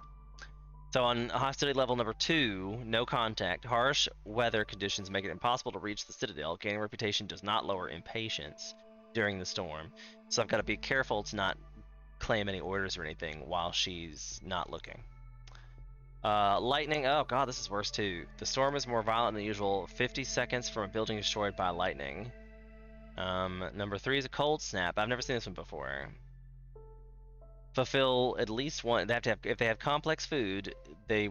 So on hostility level number 2, no contact. Harsh weather conditions make it impossible to reach the Citadel. Gaining reputation does not lower impatience during the storm. So I've got to be careful to not claim any orders or anything while she's not looking. Lightning. Oh god, this is worse too. The storm is more violent than usual. 50 seconds from a building destroyed by lightning. Number 3 is a cold snap. I've never seen this one before. Fulfill at least one. They have to have, if they have complex food, the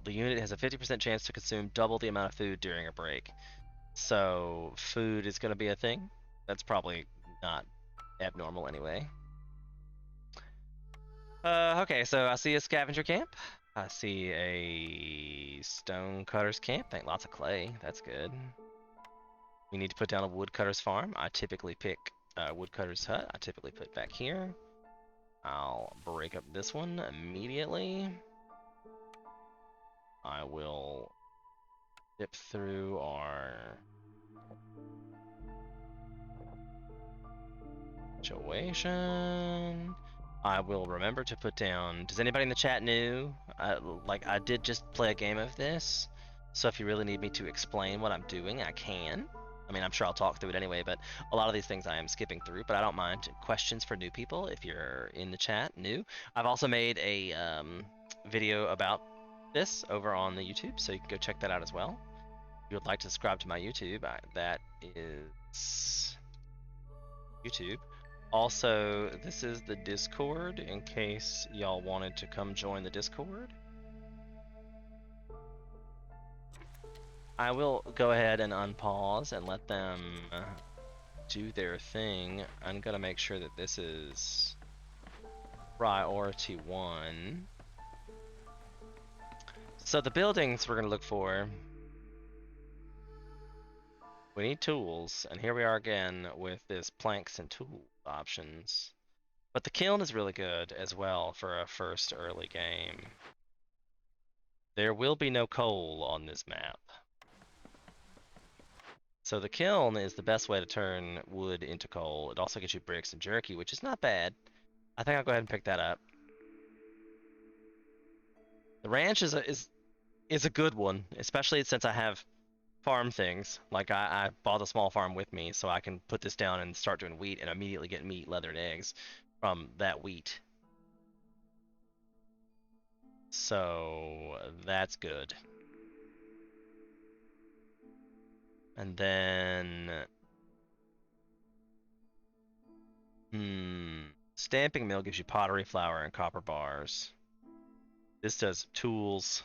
unit has a 50% chance to consume double the amount of food during a break. So food is going to be a thing. That's probably not abnormal anyway. Okay, so I see a scavenger camp. I see a stonecutter's camp. Thank lots of clay. That's good. We need to put down a woodcutter's farm. I typically pick woodcutter's hut. I typically put back here. I'll break up this one immediately. I will dip through our situation. I will remember to put down. Does anybody in the chat know? I did just play a game of this, so if you really need me to explain what I'm doing, I can. I mean, I'm sure I'll talk through it anyway, but a lot of these things I am skipping through, but I don't mind questions for new people if you're in the chat new. I've also made a video about this over on the YouTube, so you can go check that out as well. If you would like to subscribe to my YouTube, that is YouTube. Also, this is the Discord in case y'all wanted to come join the Discord. I will go ahead and unpause and let them do their thing. I'm gonna make sure that this is priority 1. So the buildings we're gonna look for. We need tools, and here we are again with this planks and tool options. But the kiln is really good as well for a first early game. There will be no coal on this map. So the kiln is the best way to turn wood into coal. It also gets you bricks and jerky, which is not bad. I think I'll go ahead and pick that up. The ranch is a good one, especially since I have farm things. Like I bought a small farm with me, so I can put this down and start doing wheat and immediately get meat, leather, and eggs from that wheat. So that's good. And then stamping mill gives you pottery, flour, and copper bars. This does tools,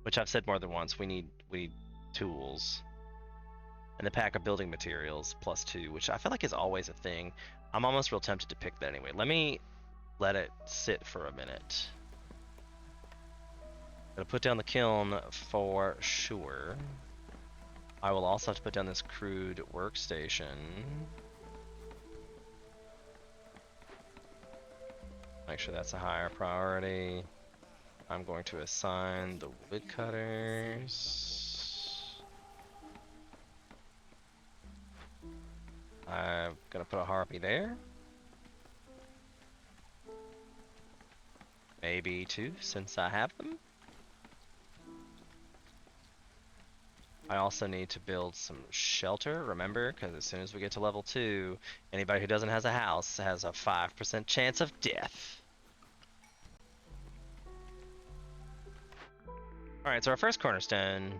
which I've said more than once. We need tools. And the pack of building materials +2, which I feel like is always a thing. I'm almost real tempted to pick that anyway. Let me let it sit for a minute. Gonna put down the kiln for sure. I will also have to put down this crude workstation. Make sure that's a higher priority. I'm going to assign the woodcutters. I'm gonna put a harpy there. Maybe 2 since I have them. I also need to build some shelter, remember, because as soon as we get to level 2, anybody who doesn't have a house has a 5% chance of death. Alright, so our first cornerstone,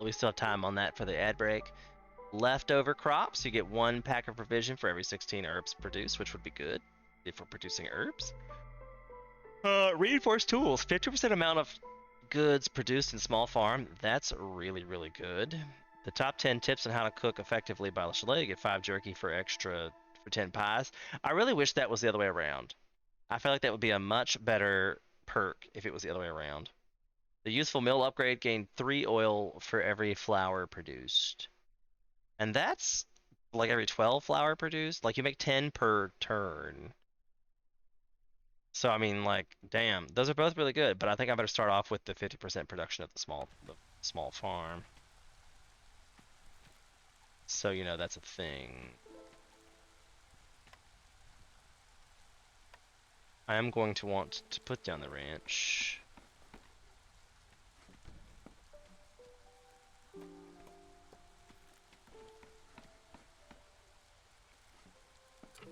we still have time on that for the ad break. Leftover crops, you get 1 pack of provision for every 16 herbs produced, which would be good if we're producing herbs. Reinforced tools, 50% amount of goods produced in small farm. That's really, really good. The top 10 tips on how to cook effectively by Chalet. You get 5 jerky for 10 pies. I really wish that was the other way around. I feel like that would be a much better perk if it was the other way around. The useful mill upgrade gained 3 oil for every flour produced. And that's like every 12 flour produced. Like you make 10 per turn. So I mean, like, damn, those are both really good. But I think I better start off with the 50% production of the small farm. So you know that's a thing. I am going to want to put down the ranch.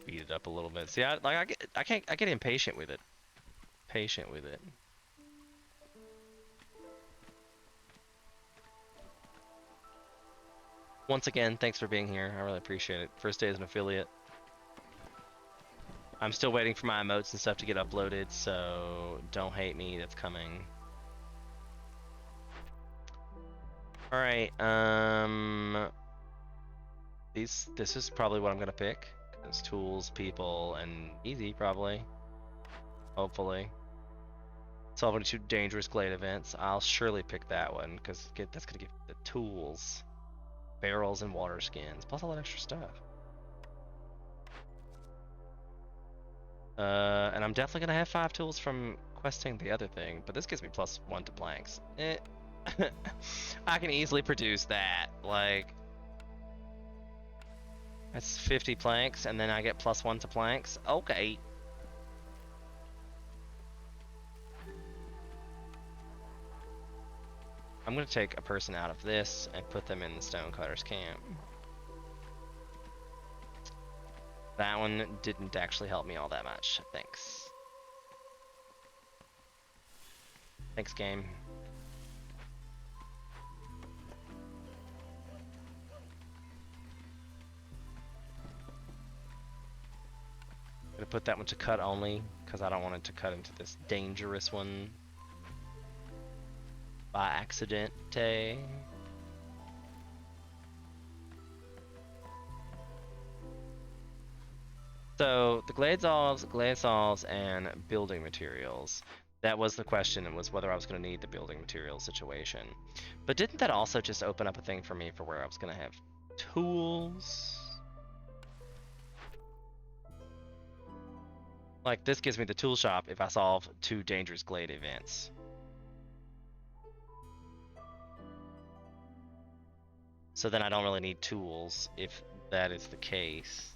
Beat it up a little bit. See, I get impatient with it. Patient with it. Once again, thanks for being here. I really appreciate it. First day as an affiliate. I'm still waiting for my emotes and stuff to get uploaded, so don't hate me. That's coming. All right. This is probably what I'm gonna pick. It's tools, people, and easy probably. Hopefully. Solving 2 dangerous glade events. I'll surely pick that one because that's gonna give the tools, barrels, and water skins, plus all that extra stuff. And I'm definitely gonna have 5 tools from questing the other thing, but this gives me +1 to planks. I can easily produce that. Like, that's 50 planks, and then I get +1 to planks. Okay. I'm gonna take a person out of this and put them in the Stonecutter's camp. That one didn't actually help me all that much. Thanks. Thanks, game. I'm gonna put that one to cut only, because I don't want it to cut into this dangerous one by accident. So the Gladesols, and building materials. That was the question, and was whether I was going to need the building materials situation. But didn't that also just open up a thing for me for where I was going to have tools? Like, this gives me the tool shop if I solve 2 dangerous glade events. So then I don't really need tools if that is the case.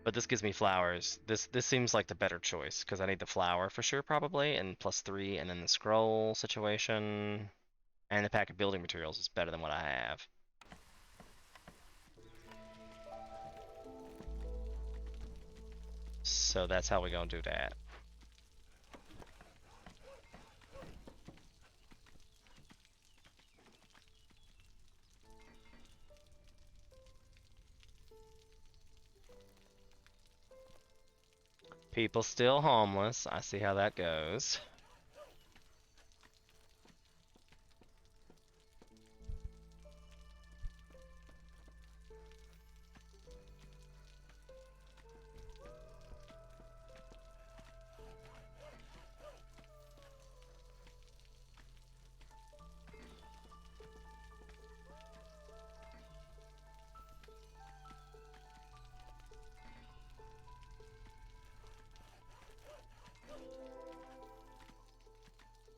But this gives me flowers. This seems like the better choice because I need the flower for sure probably, and +3, and then the scroll situation, and the pack of building materials is better than what I have. So that's how we gonna do that. People still homeless. I see how that goes.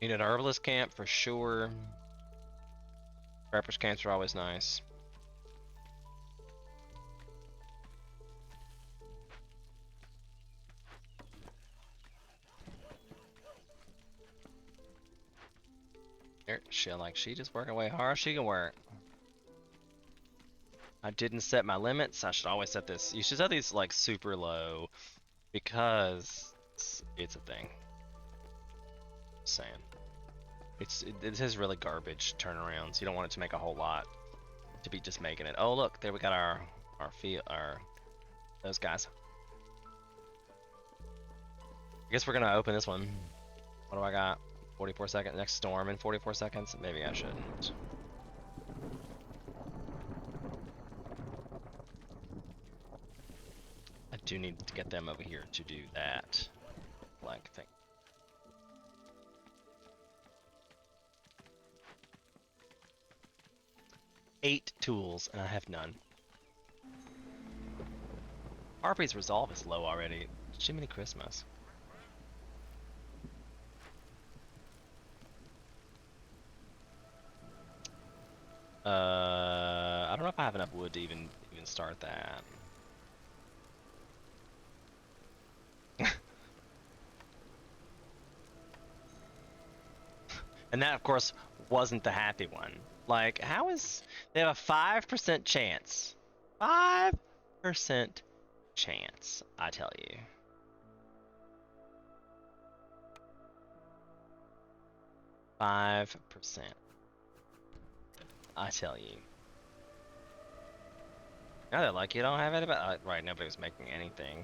You need an herbalist camp for sure. Preppers camps are always nice. She just working away hard. She can work. I didn't set my limits. I should always set this. You should set these like super low because it's a thing. Just saying. It has really garbage turnarounds. You don't want it to make a whole lot to be just making it. Oh look, there we got our those guys. I guess we're gonna open this one. What do I got? 44 seconds. Next storm in 44 seconds. Maybe I shouldn't. I do need to get them over here to do that blank thing. Eight tools, and I have none. Harpy's resolve is low already. Jiminy Christmas. I don't know if I have enough wood to even start that. And that, of course, wasn't the happy one. Like, how is... They have a 5% chance. 5% chance, I tell you. %5. I tell you. Now they're like, you don't have it about... right, nobody's making anything.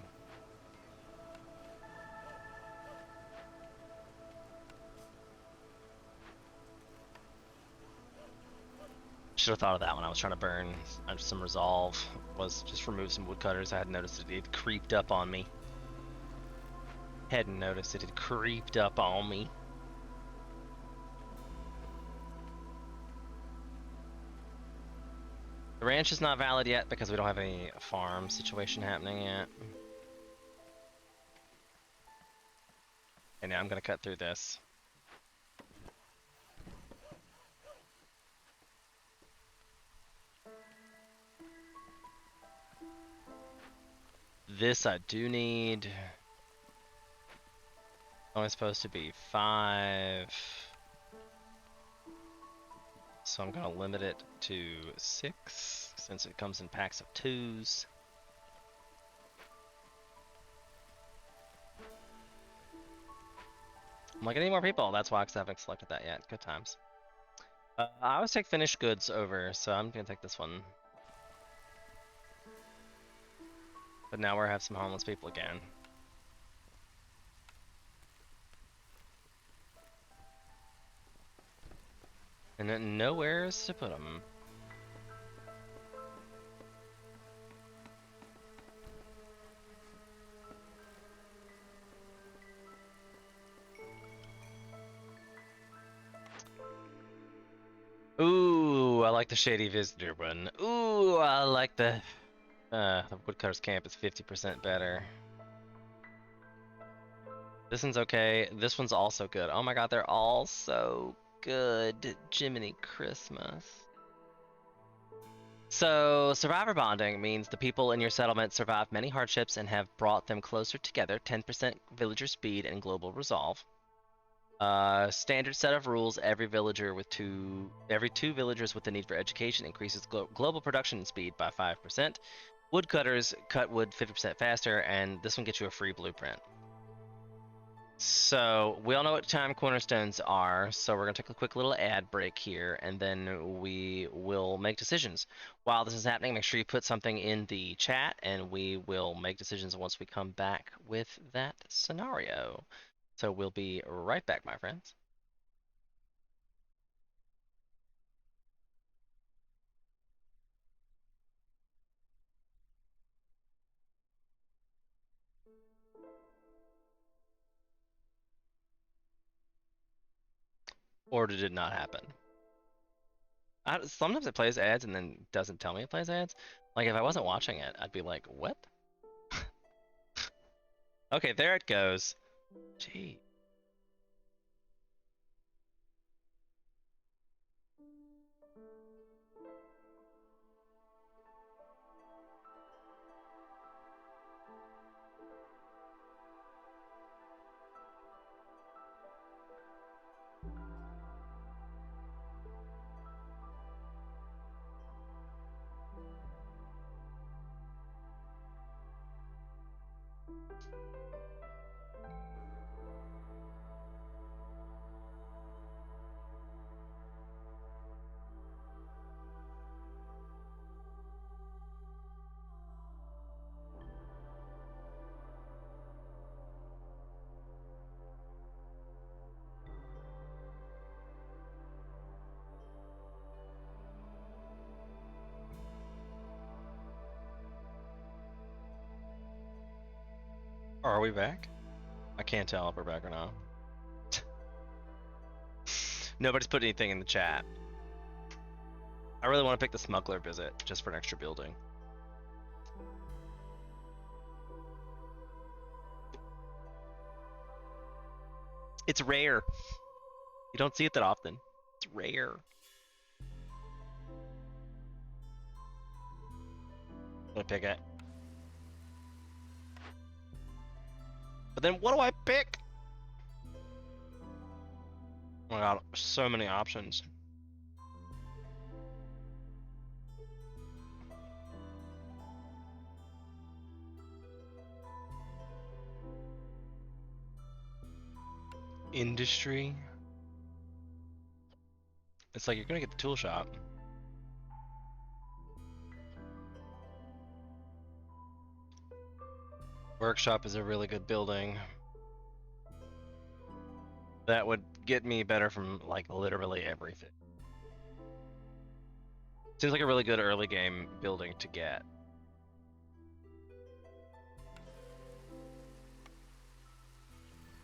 Should have thought of that when I was trying to burn some resolve. Was just remove some woodcutters. I had noticed it had creeped up on me. Hadn't noticed it had creeped up on me. The ranch is not valid yet because we don't have any farm situation happening yet. And now I'm gonna cut through this. This I do need. Only supposed to be 5. So I'm gonna limit it to 6 since it comes in packs of 2s. I'm like, I need more people. That's why, because I haven't selected that yet. Good times. I always take finished goods over, so I'm gonna take this one. But now we have some homeless people again. And then nowhere is to put them. Ooh, I like the Shady Visitor one. Ooh, I like the Woodcutter's Camp is 50% better. This one's okay. This one's also good. Oh my god, they're all so good. Jiminy Christmas. So, survivor bonding means the people in your settlement survived many hardships and have brought them closer together. 10% villager speed and global resolve. Standard set of rules. Every two villagers with the need for education increases global production speed by 5%. Woodcutters cut wood 50% faster, and this one gets you a free blueprint. So we all know what time cornerstones are, so we're gonna take a quick little ad break here, and then we will make decisions. While this is happening, make sure you put something in the chat, and we will make decisions once we come back with that scenario. So we'll be right back, my friends. Or did it not happen? Sometimes it plays ads and then doesn't tell me it plays ads. Like if I wasn't watching it, I'd be like, what? Okay, there it goes. Gee. Are we back? I can't tell if we're back or not. Nobody's put anything in the chat. I really want to pick the smuggler visit just for an extra building. It's rare. You don't see it that often. It's rare. I'm gonna pick it. But then what do I pick? Oh my god, so many options. Industry. It's like you're gonna get the tool shop. Workshop is a really good building. That would get me better from like literally everything. Seems like a really good early game building to get.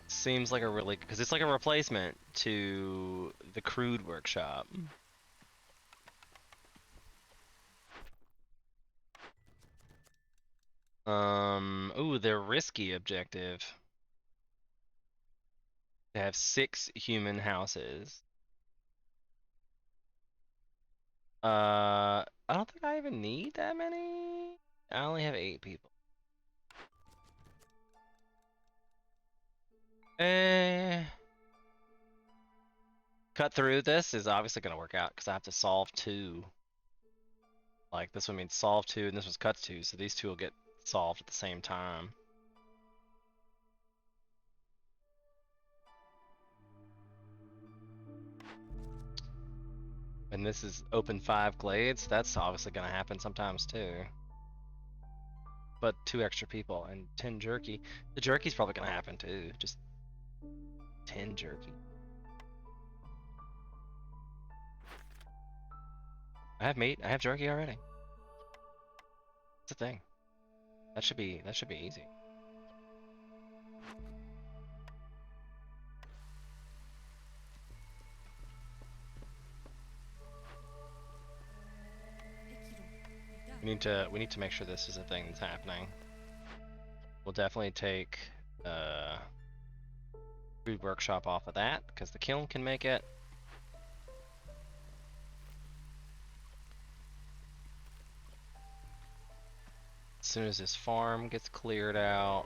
Seems like a really, because it's like a replacement to the crude workshop. Ooh, their risky objective. They have 6 human houses. I don't think I even need that many. I only have 8 people. Eh. Cut through this is obviously gonna work out because I have to solve 2. Like this one means solve 2 and this one's cut 2, so these 2 will get solved at the same time. And this is open 5 glades. That's obviously gonna happen sometimes too. But 2 extra people and 10 jerky. The jerky's probably gonna happen too. Just 10 jerky. I have meat. I have jerky already. That's the thing. That should be easy. We need to make sure this is a thing that's happening. We'll definitely take food workshop off of that because the kiln can make it. As soon as this farm gets cleared out,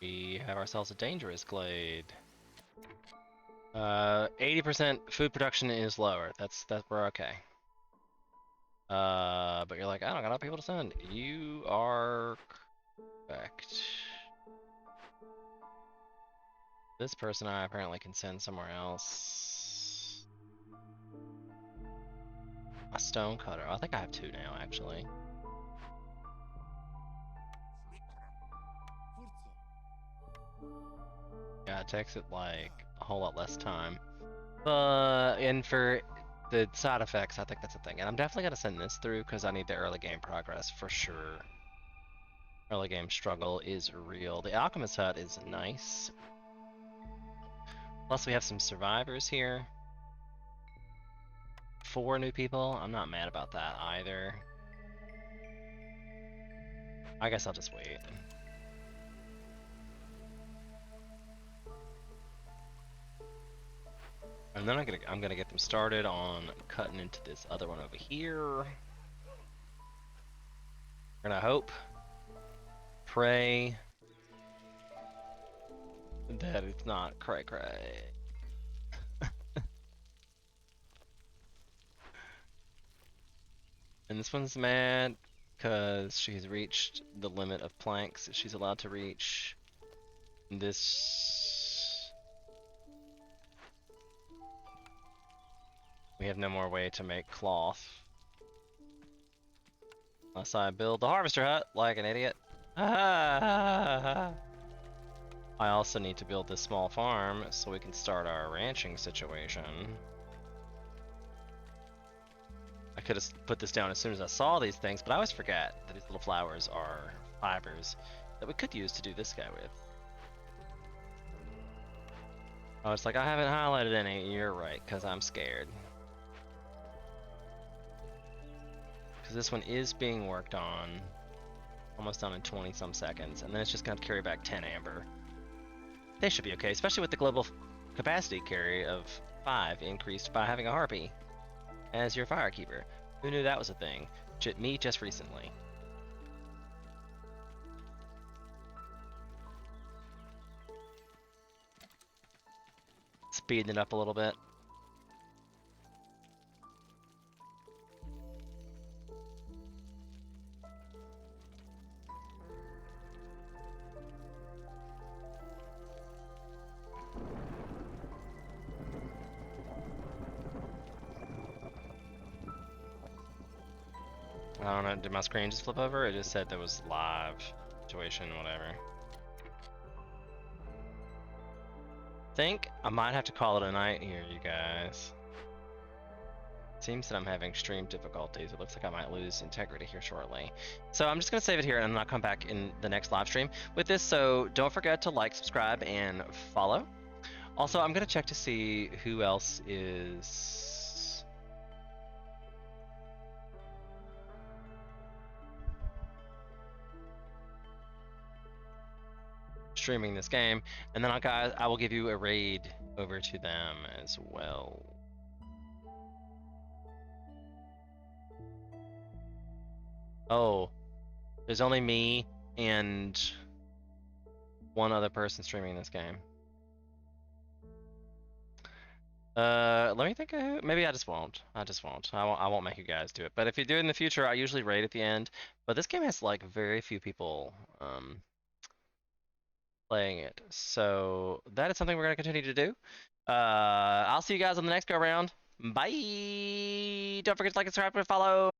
we have ourselves a dangerous glade. 80% food production is lower. That's we're okay. But you're like, I don't got enough people to send. You are correct. This person I apparently can send somewhere else. A stone cutter. I think I have 2 now, actually. Yeah, it takes it like a whole lot less time. And for the side effects, I think that's a thing. And I'm definitely gonna send this through because I need the early game progress for sure. Early game struggle is real. The Alchemist Hut is nice. Plus we have some survivors here. 4 new people. I'm not mad about that either. I guess I'll just wait. And then I'm gonna get them started on cutting into this other one over here. We're gonna hope, pray that it's not cray cray. And this one's mad because she's reached the limit of planks that she's allowed to reach. We have no more way to make cloth. Unless I build the harvester hut like an idiot. I also need to build this small farm so we can start our ranching situation. I could have put this down as soon as I saw these things, but I always forget that these little flowers are fibers that we could use to do this guy with. Oh, it's like I haven't highlighted any. You're right, because I'm scared. Because this one is being worked on. Almost done in 20 some seconds, and then it's just going to carry back 10 amber. They should be okay, especially with the global capacity carry of 5 increased by having a harpy as your firekeeper. Who knew that was a thing? Me just recently. speeding it up a little bit. I don't know, did my screen just flip over? It just said there was live situation, whatever. Think I might have to call it a night here, you guys. Seems that I'm having stream difficulties. It looks like I might lose integrity here shortly. So I'm just gonna save it here and then I'll come back in the next live stream with this. So don't forget to like, subscribe, and follow. Also, I'm gonna check to see who else is streaming this game, and then I will give you a raid over to them as well. Oh, there's only me and one other person streaming this game. Let me think. Maybe I just won't. I won't make you guys do it. But if you do it in the future, I usually raid at the end. But this game has like very few people playing it, so that is something we're gonna continue to do. I'll see you guys on the next go round. Bye. Don't forget to like and subscribe and follow.